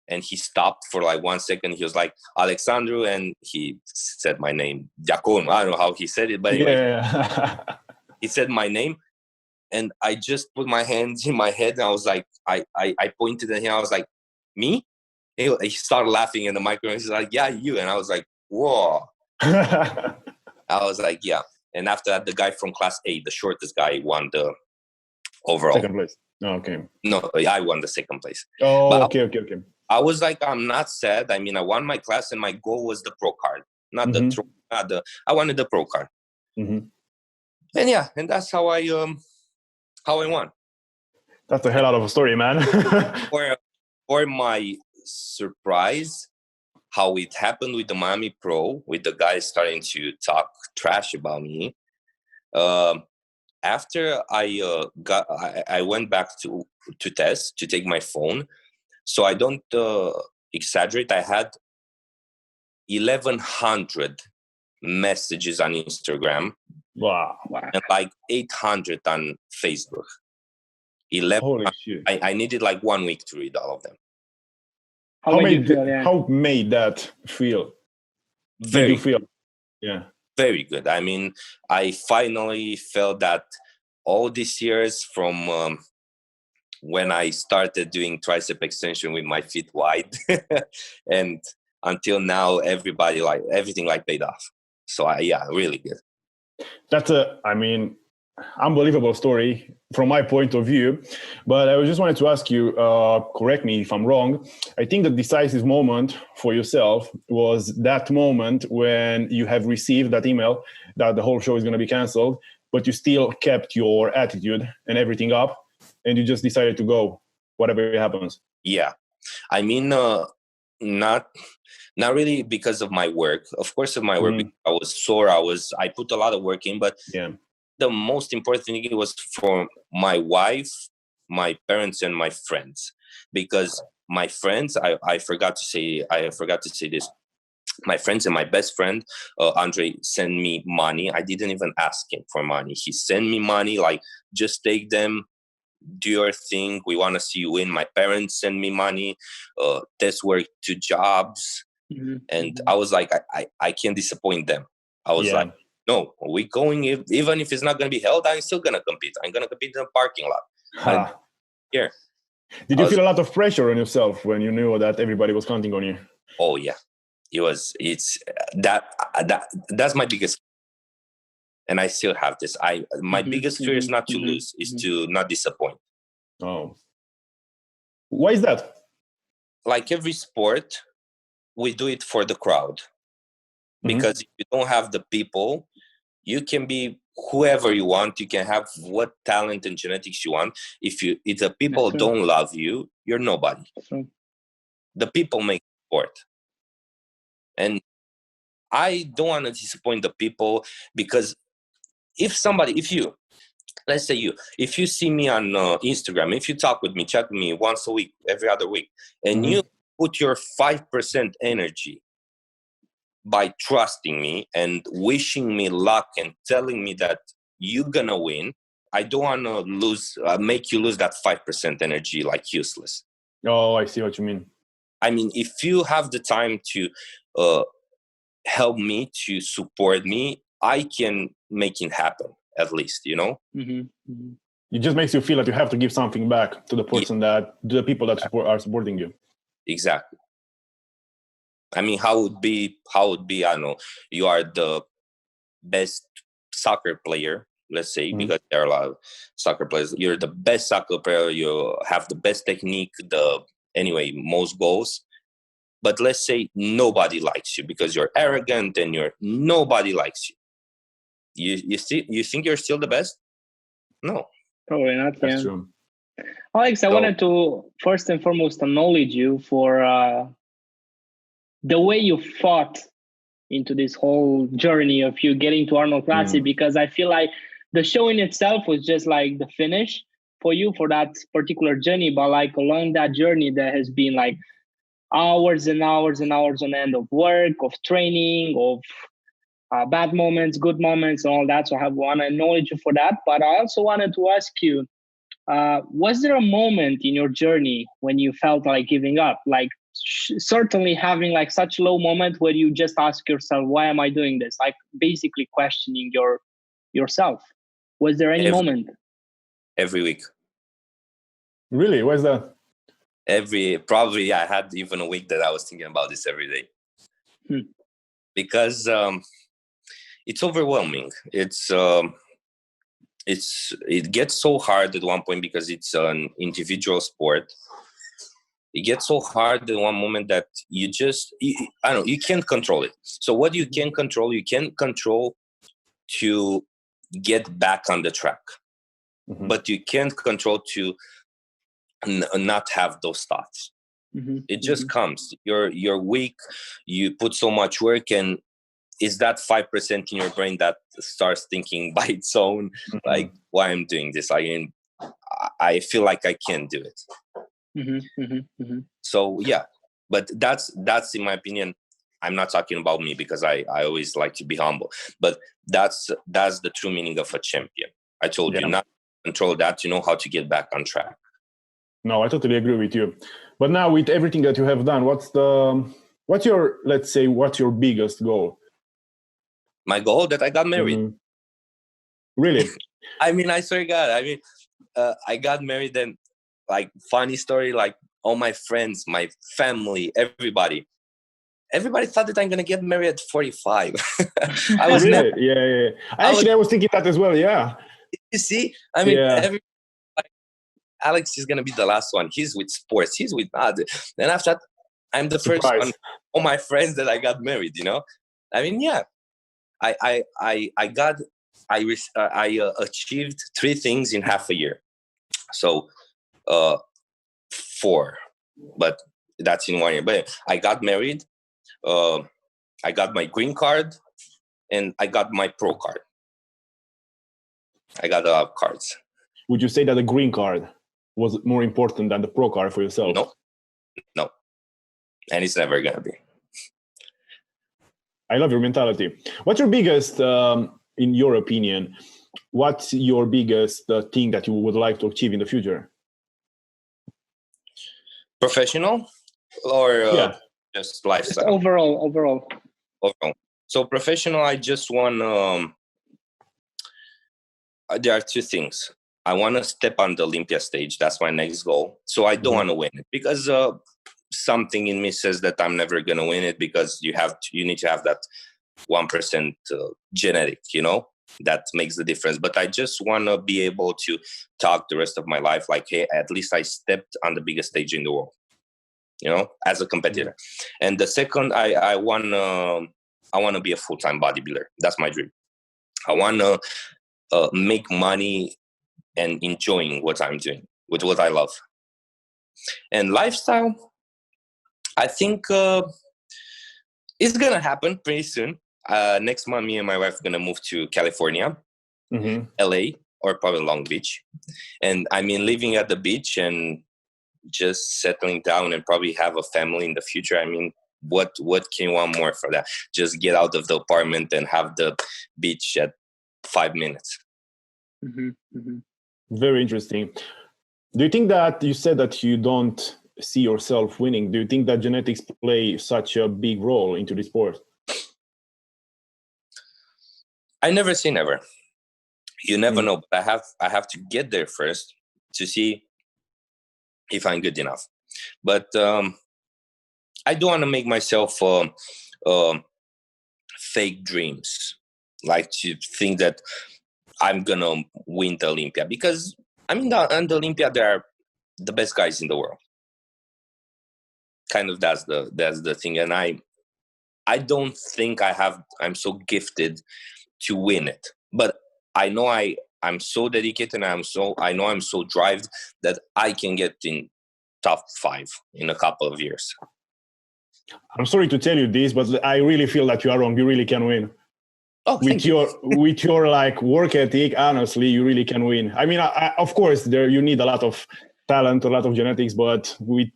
and he stopped for like 1 second. He was like, Alexandru, and he said my name, Diaconu. I don't know how he said it, but anyway, he said my name. And I just put my hands in my head and I was like, I pointed at him. I was like, me? He started laughing in the microphone. He's like, yeah, you. And I was like, whoa. I was like, yeah. And after that, the guy from class A, the shortest guy, won the overall. Second place. Oh, okay. No, I won the second place. Oh, but okay. I was like, I'm not sad. I mean, I won my class and my goal was the pro card. I wanted the pro card. And yeah, and that's how I won. That's a hell out of a story, man. For my surprise, how it happened with the Miami Pro, with the guys starting to talk trash about me. After I went back to test to take my phone, so I don't exaggerate. I had 1,100 messages on Instagram. Wow. And like 800 on Facebook. Holy shit. I needed like 1 week to read all of them. How made that feel? Very good. Yeah. Very good. I mean, I finally felt that all these years from when I started doing tricep extension with my feet wide and until now, everything paid off. So really good. That's unbelievable story from my point of view. But I just wanted to ask you, correct me if I'm wrong, I think the decisive moment for yourself was that moment when you have received that email that the whole show is going to be canceled, but you still kept your attitude and everything up, and you just decided to go, whatever happens. Yeah. I mean, not really because of my work. Of course, of my work, because I was sore. I put a lot of work in, but the most important thing was for my wife, my parents, and my friends. Because my friends, I forgot to say this. My friends and my best friend, Andre, sent me money. I didn't even ask him for money. He sent me money, like, just take them, do your thing. We want to see you win. My parents send me money, test work, 2 jobs. And I was like, I can't disappoint them. I was like, no, we're going, even if it's not going to be held, I'm still going to compete. I'm going to compete in the parking lot. Here. Did you feel a lot of pressure on yourself when you knew that everybody was counting on you? Oh, yeah. That's my biggest, and I still have this. My biggest fear is not to lose, is to not disappoint. Oh. Why is that? Like every sport, we do it for the crowd. Because if you don't have the people, you can be whoever you want. You can have what talent and genetics you want. If the people don't love you, you're nobody. The people make sport. And I don't want to disappoint the people, because if you see me on Instagram, if you talk with me, chat with me once a week, every other week, and you put your 5% energy by trusting me and wishing me luck and telling me that you're gonna win, I don't want to make you lose that 5% energy like useless. Oh, I see what you mean. I mean, if you have the time to help me, to support me, I can make it happen, at least, you know? It just makes you feel that you have to give something back to the person the people that are supporting you. Exactly. I mean, how would be, I don't know, you are the best soccer player let's say, because there are a lot of soccer players. You're the best soccer player. You have the best technique, most goals. But let's say nobody likes you because you're arrogant and nobody likes you. You think you're still the best? No. Probably not. That's true. Alex, I wanted to first and foremost acknowledge you for the way you fought into this whole journey of you getting to Arnold Classic, because I feel like the show in itself was just like the finish for you for that particular journey. But like along that journey, there has been like hours and hours and hours on end of work, of training, of bad moments, good moments, and all that. So I want to acknowledge you for that. But I also wanted to ask you, was there a moment in your journey when you felt like giving up? Like certainly having like such low moment where you just ask yourself, why am I doing this? Like basically questioning yourself. Was there any moment? Every week. Really? Why's that? Probably I had even a week that I was thinking about this every day. Because it's overwhelming. It gets so hard at one point because it's an individual sport. It gets so hard at one moment that you can't control it. So what you can control to get back on the track, but you can't control to not have those thoughts. It just comes. You're weak. You put so much work, and it's that 5% in your brain that starts thinking by its own, like, why I'm doing this. I feel like I can't do it. So yeah, but that's in my opinion. I'm not talking about me because I always like to be humble, but that's the true meaning of a champion. I told you, not control that, you know how to get back on track. No, I totally agree with you. But now with everything that you have done, what's your biggest goal? My goal that I got married. Really? I mean, I swear to God, I got married, and like funny story, like all my friends, my family, everybody thought that I'm gonna get married at 45. I was really? Yeah. I was thinking that as well. Yeah. You see, I mean, Alex is gonna be the last one. He's with sports. He's with other. Then after that, I'm the first one. All my friends that I got married. You know, I mean, yeah. I achieved 3 things in half a year. So 4, but that's in 1 year. But I got married. I got my green card, and I got my pro card. I got a lot of cards. Would you say that the green card was more important than the pro card for yourself? No. And it's never going to be. I love your mentality. What's your biggest, in your opinion, what's your biggest thing that you would like to achieve in the future? Professional or just lifestyle? Just overall. So professional, I just want, there are 2 things. I want to step on the Olympia stage. That's my next goal. So I don't want to win it because something in me says that I'm never going to win it, because you need to have that 1% genetic, you know, that makes the difference. But I just want to be able to talk the rest of my life like, hey, at least I stepped on the biggest stage in the world, you know, as a competitor. And the second, I want to be a full-time bodybuilder. That's my dream. I want to make money and enjoying what I'm doing with what I love. And lifestyle, I think it's going to happen pretty soon. Next month, me and my wife are going to move to California, LA, or probably Long Beach. And I mean, living at the beach and just settling down and probably have a family in the future. I mean, what can you want more for that? Just get out of the apartment and have the beach at 5 minutes. Very interesting. Do you think that you said that you don't see yourself winning? Do you think that genetics play such a big role into the sport? I never say never. You never know, but I have to get there first to see if I'm good enough. But I don't want to make myself fake dreams, like to think that I'm gonna win the Olympia, because I mean, on the Olympia there are the best guys in the world. Kind of that's the thing, and I don't think I'm so gifted to win it, but I know I'm so dedicated, and I know I'm so driven that I can get in top 5 in a couple of years. I'm sorry to tell you this, but I really feel that you are wrong. You really can win. Oh, with your like work ethic, honestly, you really can win. I mean, of course, you need a lot of talent, a lot of genetics, but with,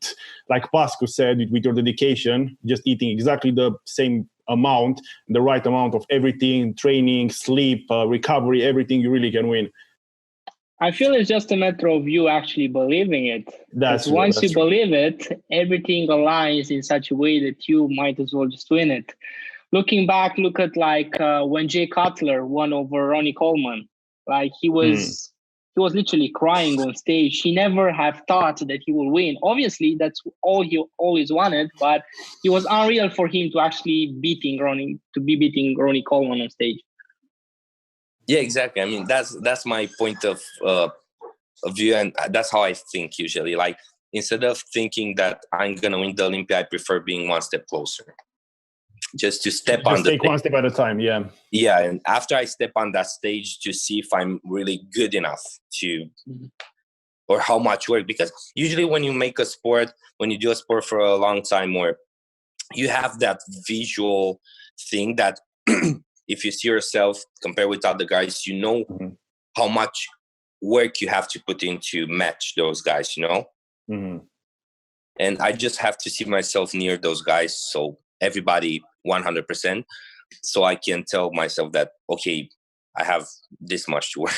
like Pascu said, with your dedication, just eating exactly the same amount, the right amount of everything, training, sleep, recovery, everything, you really can win. I feel it's just a matter of you actually believing it. Once you believe it, everything aligns in such a way that you might as well just win it. Looking back, look at like when Jay Cutler won over Ronnie Coleman. Like he was literally crying on stage. He never have thought that he will win. Obviously, that's all he always wanted, but it was unreal for him to actually beating Ronnie Coleman on stage. Yeah, exactly. I mean, that's my point of view, and that's how I think usually. Like, instead of thinking that I'm gonna win the Olympia, I prefer being one step closer. Just to step on the take one step at a time. Yeah, and after I step on that stage, to see if I'm really good enough to, or how much work. Because usually when you make a sport, when you do a sport for a long time, or you have that visual thing that if you see yourself compared with other guys, you know how much work you have to put in to match those guys, you know? And I just have to see myself near those guys, so everybody 100%, so I can tell myself that, okay, I have this much to work.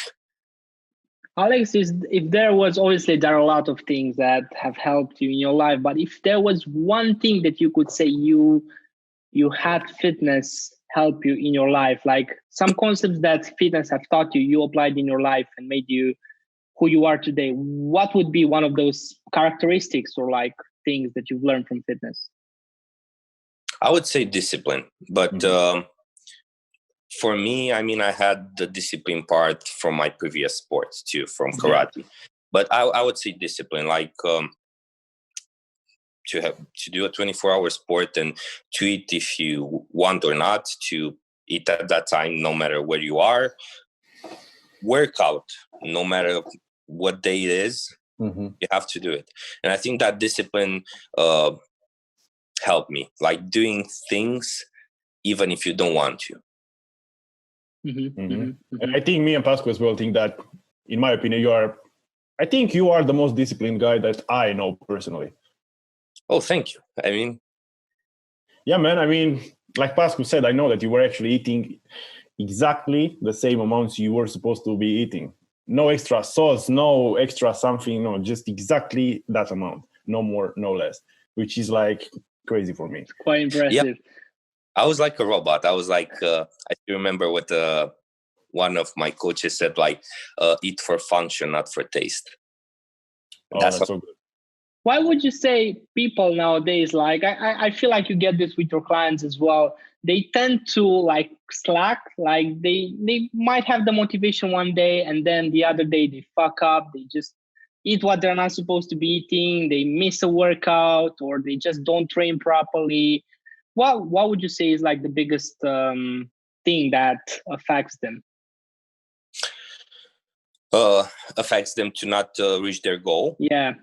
Alex, if there was, obviously there are a lot of things that have helped you in your life, but if there was one thing that you could say you had fitness help you in your life, like some concepts that fitness have taught you, you applied in your life and made you who you are today, what would be one of those characteristics or like things that you've learned from fitness? I would say discipline, but for me, I mean, I had the discipline part from my previous sports too, from karate. But I would say discipline, like to do a 24-hour sport and to eat if you want or not, to eat at that time, no matter where you are. Workout, no matter what day it is, you have to do it. And I think that discipline helped me, like doing things even if you don't want to. And I think me and Pascu as well think that, in my opinion, you are the most disciplined guy that I know personally. Oh, thank you. I mean, yeah, man. I mean, like Pascu said, I know that you were actually eating exactly the same amounts you were supposed to be eating. No extra sauce, no extra something, no, just exactly that amount. No more, no less, which is like crazy for me. Quite impressive. Yeah. I was like a robot. I was like, I still remember what one of my coaches said, like, eat for function, not for taste. That's so good. Why would you say people nowadays, like, I feel like you get this with your clients as well, they tend to like slack, like they might have the motivation one day and then the other day they fuck up, they just eat what they're not supposed to be eating, they miss a workout, or they just don't train properly. What would you say is like the biggest thing that affects them? Affects them to not reach their goal? Yeah.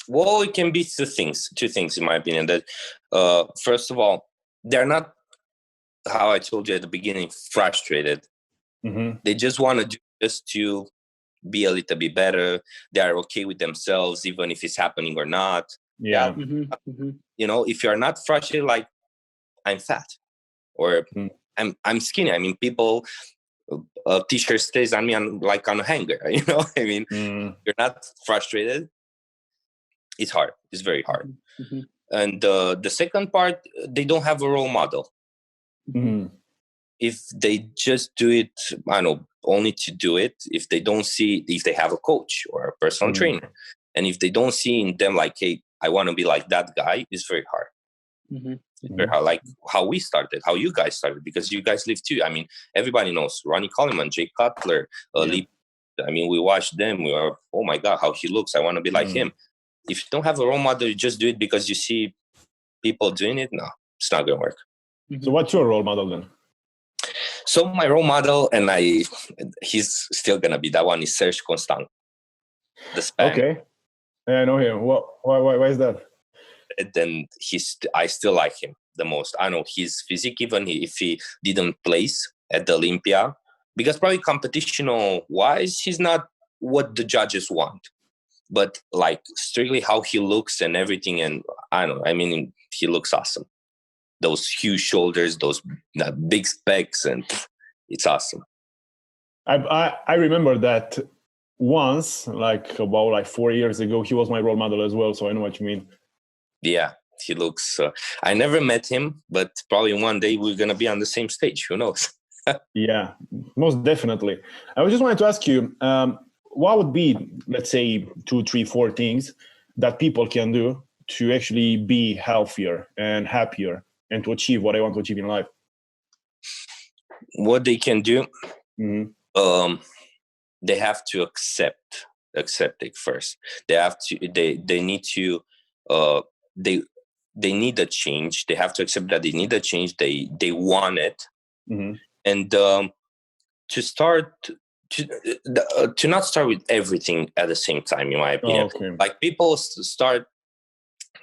Well, it can be two things in my opinion. That first of all, they're not, how I told you at the beginning, frustrated. They just want to do just to be a little bit better. They are okay with themselves, even if it's happening or not. Yeah. You know, if you're not frustrated, like, I'm fat or I'm skinny. I mean, people, a t-shirt stays on me on a hanger. You know, I mean, you're not frustrated. It's hard. It's very hard. And the second part, they don't have a role model. If they just do it, I don't know, only to do it, if they don't see, if they have a coach or a personal trainer, and if they don't see in them like, hey, I want to be like that guy, it's very hard. It's very hard. Like how we started, how you guys started, because you guys live too. I mean, everybody knows Ronnie Coleman, Jay Cutler, Lee. I mean, we watched them. We are, oh my God, how he looks. I want to be like him. If you don't have a role model, you just do it because you see people doing it. No, it's not going to work. So what's your role model then? So my role model, and he's still going to be that one, is Serge Constant. The Spaniard. Okay. Yeah, I know him. Why is that? Then I still like him the most. I know his physique, even if he didn't place at the Olympia, because probably competitional wise, he's not what the judges want, but like strictly how he looks and everything. And I don't know, I mean, he looks awesome. Those huge shoulders, those big specs, and it's awesome. I remember that once, like about 4 years ago, he was my role model as well. So I know what you mean. Yeah, he looks. I never met him, but probably one day we're gonna be on the same stage. Who knows? Yeah, most definitely. I just wanted to ask you, what would be, let's say, 2, 3, 4 things that people can do to actually be healthier and happier and to achieve what I want to achieve in life? What they can do, they have to accept it first. They have to. They need to. They need a change. They have to accept that they need a change. They want it, and to start to not start with everything at the same time. In my opinion, like people start,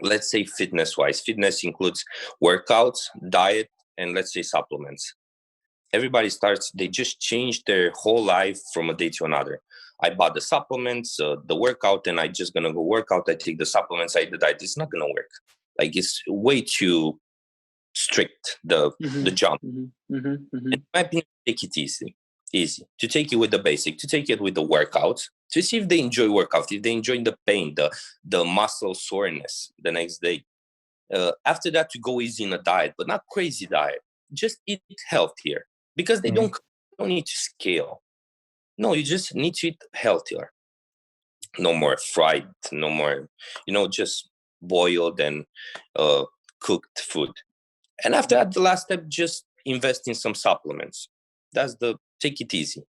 let's say fitness wise. Fitness includes workouts, diet, and let's say supplements. Everybody starts. They just change their whole life from a day to another. I bought the supplements, the workout, and I just gonna go work out. I take the supplements, I eat the diet. It's not gonna work. Like it's way too strict, the jump. In my opinion, take it easy. To take it with the basic, to take it with the workout, to see if they enjoy workout, if they enjoy the pain, the muscle soreness the next day. After that, to go easy in a diet, but not crazy diet. Just eat healthier, because they don't need to scale. No, you just need to eat healthier. No more fried, no more, just boiled and cooked food. And after that, the last step, just invest in some supplements. Take it easy.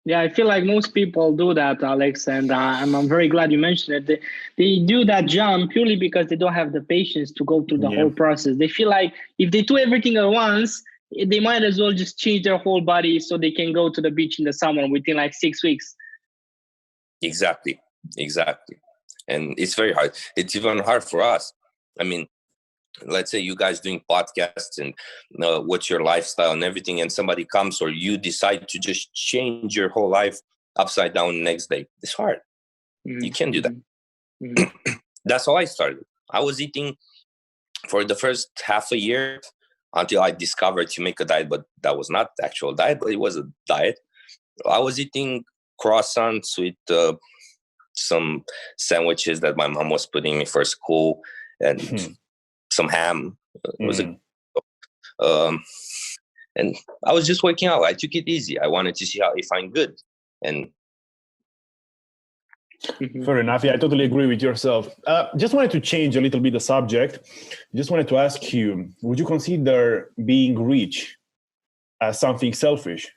Yeah, I feel like most people do that, Alex, and I'm very glad you mentioned it. They do that jump purely because they don't have the patience to go through the whole process. They feel like if they do everything at once, they might as well just change their whole body so they can go to the beach in the summer within 6 weeks. Exactly. And it's very hard. It's even hard for us. I mean, let's say you guys doing podcasts and what's your lifestyle and everything, and somebody comes or you decide to just change your whole life upside down the next day. It's hard. You can't do that. That's how I started. I was eating for the first half a year until I discovered to make a diet, but that was not the actual diet, but it was a diet. I was eating croissants with some sandwiches that my mom was putting me for school, and some ham. It was and I was just working out. I took it easy. I wanted to see if I'm good. And fair enough. Yeah, I totally agree with yourself. Just wanted to change a little bit the subject. Just wanted to ask you, would you consider being rich as something selfish?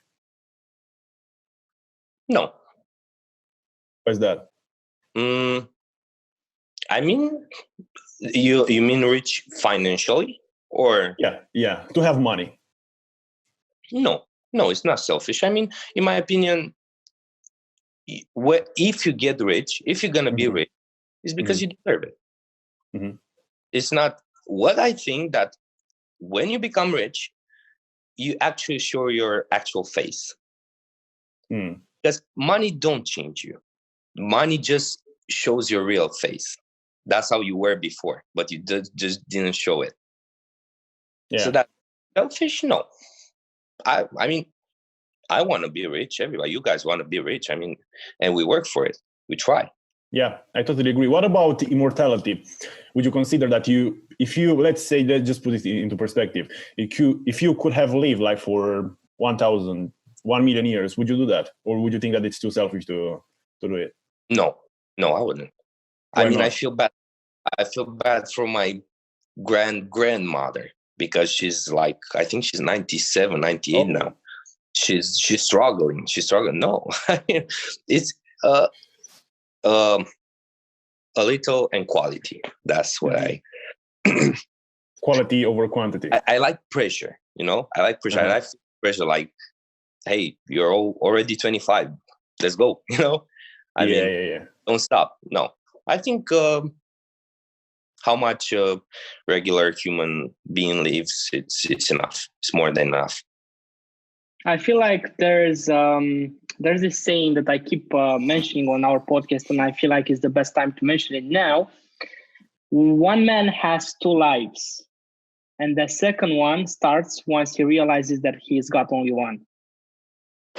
No. Why is that? I mean, you mean rich financially, or? Yeah, to have money. No, it's not selfish. I mean, in my opinion, if you get rich, if you're gonna be rich, it's because you deserve it. It's not what I think that when you become rich, you actually show your actual face. Because money don't change you. Money just shows your real face. That's how you were before, but you just didn't show it. Yeah. So that selfish? No. I mean, I want to be rich. Everybody, you guys want to be rich. I mean, and we work for it. We try. Yeah, I totally agree. What about immortality? Would you consider that if you, let's say, let's just put it into perspective. If you could have lived for 1 million years, would you do that? Or would you think that it's too selfish to do it? No, I wouldn't. I mean, I feel bad. I feel bad for my grandmother because she's like, I think she's 97, 98 now. She's struggling. No, it's a little and quality. That's what I quality over quantity. I like pressure, I like pressure. I like pressure, like, hey, you're already 25, let's go. I mean, don't stop. No, I think how much a regular human being lives, it's enough. It's more than enough. I feel like there's this saying that I keep mentioning on our podcast, and I feel like it's the best time to mention it now. One man has two lives, and the second one starts once he realizes that he's got only one.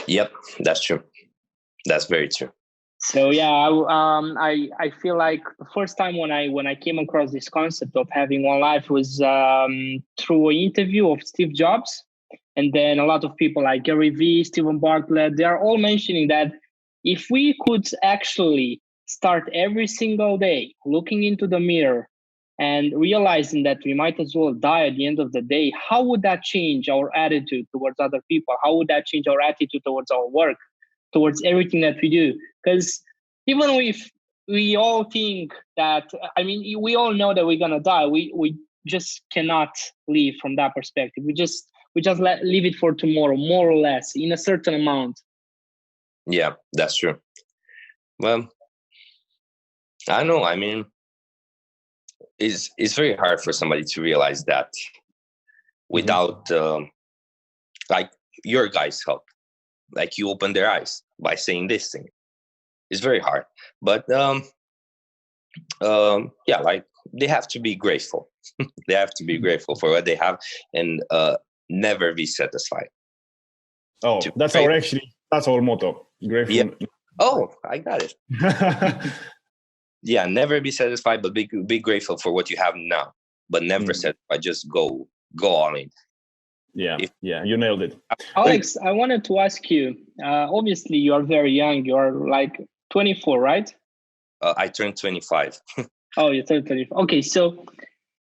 Yep, that's true. That's very true. So yeah, I feel like the first time when I came across this concept of having one life was through an interview of Steve Jobs. And then a lot of people like Gary Vee, Stephen Bartlett, they are all mentioning that if we could actually start every single day looking into the mirror and realizing that we might as well die at the end of the day, how would that change our attitude towards other people? How would that change our attitude towards our work, towards everything that we do? Because even if we all think that, I mean, we all know that we're going to die, we just cannot live from that perspective. We just leave it for tomorrow, more or less, in a certain amount. Yeah, that's true. Well, I know. I mean, it's very hard for somebody to realize that without, like, your guys' help. Like, you open their eyes by saying this thing. It's very hard. But, yeah, like, they have to be grateful. They have to be grateful for what they have, and never be satisfied. Oh, that's our motto. Grateful. Yeah. Oh, I got it. Yeah, never be satisfied, but be grateful for what you have now. But never satisfied. Just go all in. Yeah, you nailed it. Alex, I wanted to ask you. Obviously, you are very young. You are like 24, right? I turned 25. Oh, you turned 25. Okay, so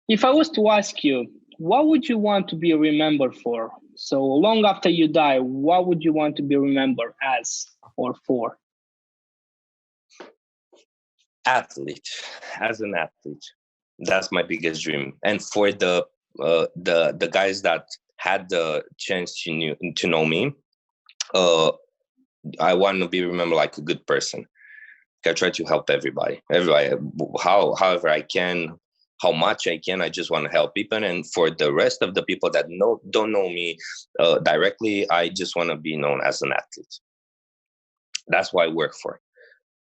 if I was to ask you, what would you want to be remembered for? So long after you die, what would you want to be remembered as or for? Athlete. As an athlete. That's my biggest dream. And for the guys that had the chance to know me, I want to be remembered like a good person. I try to help everybody, however I can, how much I can. I just want to help people. And for the rest of the people that don't know me directly, I just want to be known as an athlete. That's what I work for.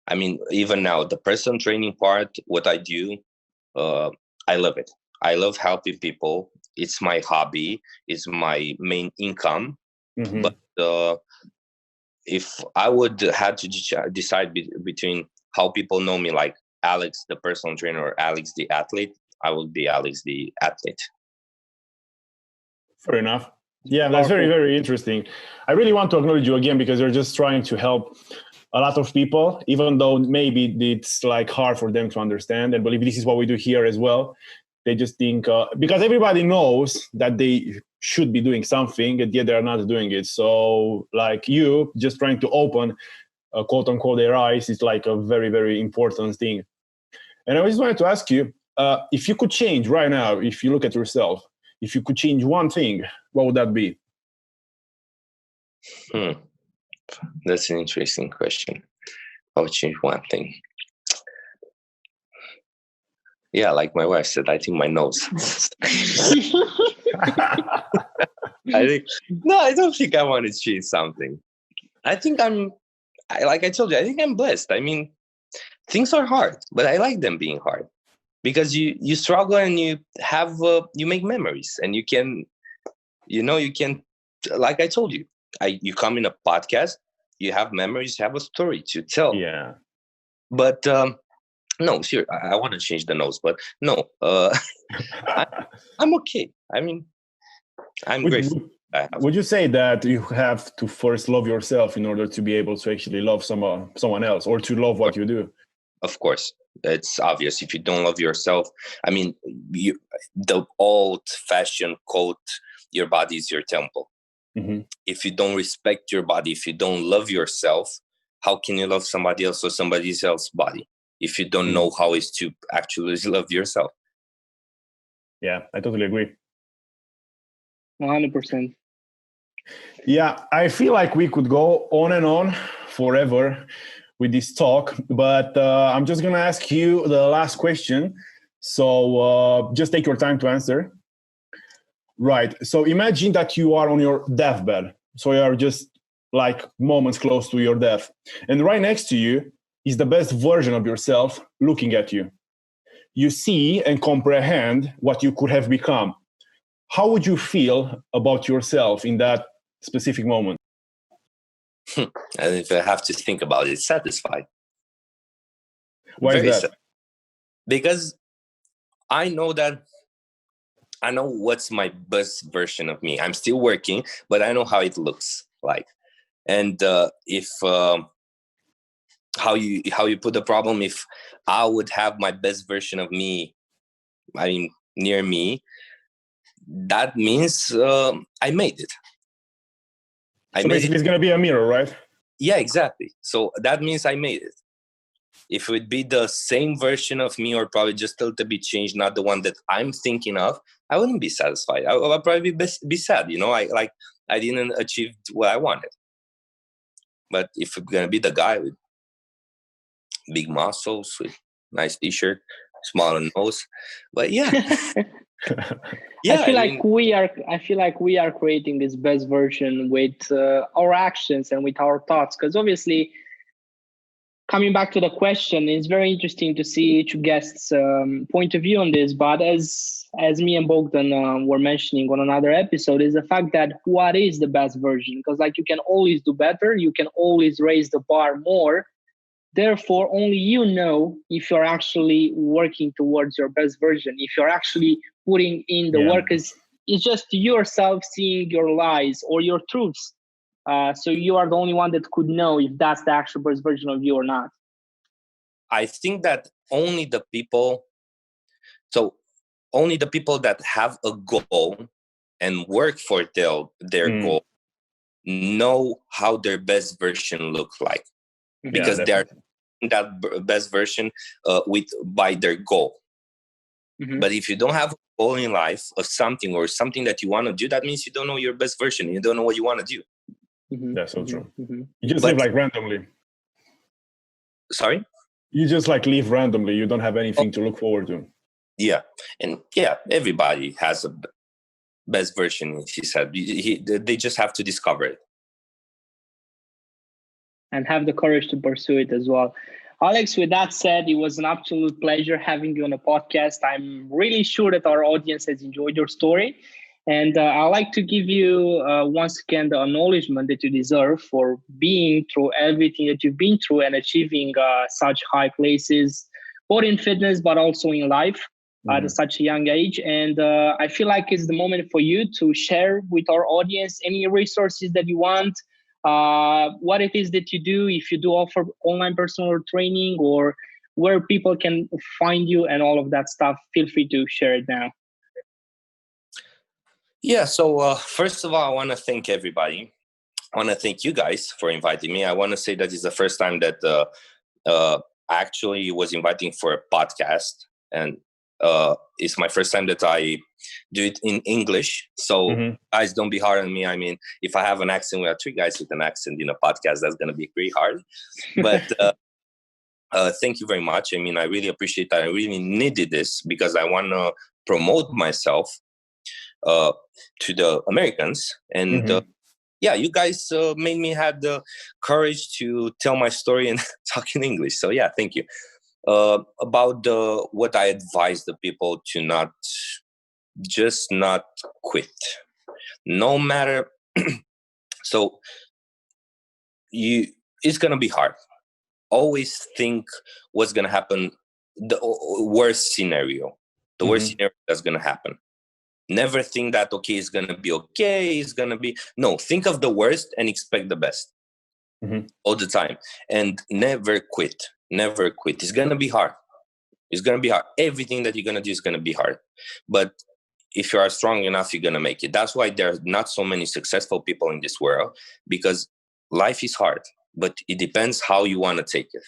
I mean, even now, the personal training part, what I do, I love it. I love helping people. It's my hobby. It's my main income. But if I would have to decide between how people know me, like Alex, the personal trainer, or Alex, the athlete, I would be Alex, the athlete. Fair enough. Yeah, that's very, very interesting. I really want to acknowledge you again because you're just trying to help a lot of people, even though maybe it's like hard for them to understand. And believe this is what we do here as well. They just think, because everybody knows that they should be doing something, and yet they're not doing it. So like you just trying to open, quote unquote, their eyes is like a very, very important thing. And I just wanted to ask you, if you could change right now, if you look at yourself, if you could change one thing, what would that be? That's an interesting question. I would change one thing. Yeah, like my wife said, I think my nose. I don't think I want to change something. I think like I told you, I think I'm blessed. I mean, things are hard, but I like them being hard because you struggle and you have, you make memories, and you can, like I told you, you come in a podcast, you have memories, you have a story to tell. Yeah. But no, sure, I want to change the nose, but no, I'm okay. I mean, I'm grateful. Would you say that you have to first love yourself in order to be able to actually love someone else, or to love what you do? Of course, it's obvious. If you don't love yourself, I mean, the old-fashioned quote, your body is your temple. Mm-hmm. If you don't respect your body, if you don't love yourself, how can you love somebody else or somebody else's body if you don't know how is to actually love yourself? Yeah, I totally agree. 100%. Yeah, I feel like we could go on and on forever with this talk, but I'm just going to ask you the last question. So just take your time to answer. Right. So imagine that you are on your deathbed. So you are just like moments close to your death. And right next to you is the best version of yourself looking at you. You see and comprehend what you could have become. How would you feel about yourself in that specific moment? And if I have to think about it, satisfied. Why is that? Sad. Because I know what's my best version of me. I'm still working, but I know how it looks like. And if how you put the problem, if I would have my best version of me, I mean, near me, that means I made it. So basically it's going to be a mirror, right? Yeah, exactly. So that means I made it. If it would be the same version of me, or probably just a little bit changed, not the one that I'm thinking of, I wouldn't be satisfied. I would probably be sad. I didn't achieve what I wanted. But if it's gonna be the guy with big muscles, with nice t-shirt, small nose, but yeah, I feel like we are creating this best version with our actions and with our thoughts. Because obviously, coming back to the question, it's very interesting to see each guest's point of view on this. But as me and Bogdan were mentioning on another episode, is the fact that what is the best version? Because like you can always do better, you can always raise the bar more. Therefore, only you know if you're actually working towards your best version, if you're actually putting in the work. It's just yourself seeing your lies or your truths. So you are the only one that could know if that's the actual best version of you or not. I think that only the people that have a goal and work for their goal know how their best version looks like, because they're that best version by their goal. Mm-hmm. But if you don't have a goal in life of something or something that you want to do, that means you don't know your best version. You don't know what you want to do. Mm-hmm. That's so true. Mm-hmm. You just live like randomly. Sorry? You just like live randomly. You don't have anything to look forward to. Yeah. And yeah, everybody has a best version, he said. They just have to discover it. And have the courage to pursue it as well. Alex, with that said, it was an absolute pleasure having you on the podcast. I'm really sure that our audience has enjoyed your story. And I'd like to give you once again the acknowledgement that you deserve for being through everything that you've been through and achieving such high places, both in fitness, but also in life at such a young age. And I feel like it's the moment for you to share with our audience any resources that you want, what it is that you do, if you do offer online personal training, or where people can find you and all of that stuff. Feel free to share it now. Yeah, so first of all, I want to thank everybody. I want to thank you guys for inviting me. I want to say that it's the first time that I actually was inviting for a podcast, and it's my first time that I do it in English. So guys, don't be hard on me. I mean, if I have an accent, we have three guys with an accent in a podcast, that's going to be pretty hard. But thank you very much. I mean, I really appreciate that. I really needed this because I want to promote myself to the Americans. And yeah, you guys made me have the courage to tell my story and talk in English. So yeah, thank you. About what I advise the people to not quit, no matter. So it's gonna be hard. Always think what's gonna happen. The worst scenario. The worst scenario that's gonna happen. Never think that it's gonna be okay. It's gonna be no. Think of the worst and expect the best all the time, and never quit. Never quit. It's going to be hard. It's going to be hard. Everything that you're going to do is going to be hard. But if you are strong enough, you're going to make it. That's why there are not so many successful people in this world, because life is hard, but it depends how you want to take it,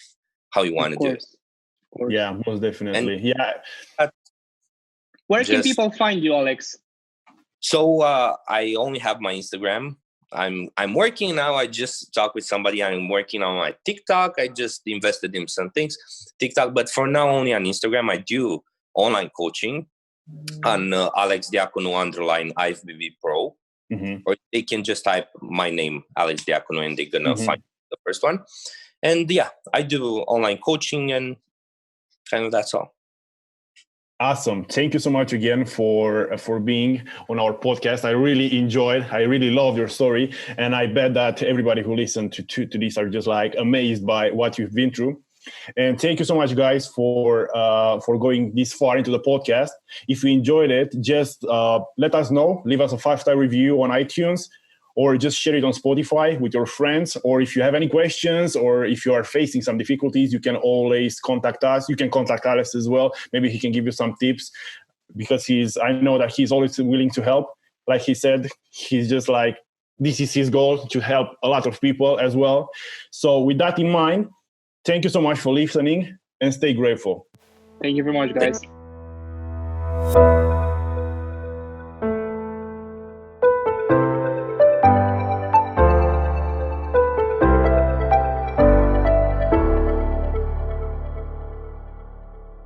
how you want to do it. Yeah, most definitely. Where can people find you, Alex? So I only have my Instagram. I'm working now. I just talked with somebody. I'm working on my TikTok. I just invested in some things, TikTok. But for now, only on Instagram. I do online coaching on Alex Diaconu _ IFBB Pro. Or they can just type my name, Alex Diaconu, and they're going to find the first one. And yeah, I do online coaching, and kind of that's all. Awesome. Thank you so much again for being on our podcast. I really enjoyed, I really love your story. And I bet that everybody who listened to this are just like amazed by what you've been through. And thank you so much, guys, for going this far into the podcast. If you enjoyed it, just let us know. Leave us a 5-star review on iTunes, or just share it on Spotify with your friends. Or if you have any questions, or if you are facing some difficulties, you can always contact us. You can contact Alex as well. Maybe he can give you some tips, because I know that he's always willing to help. Like he said, he's just like, this is his goal, to help a lot of people as well. So with that in mind, thank you so much for listening, and stay grateful. Thank you very much, guys.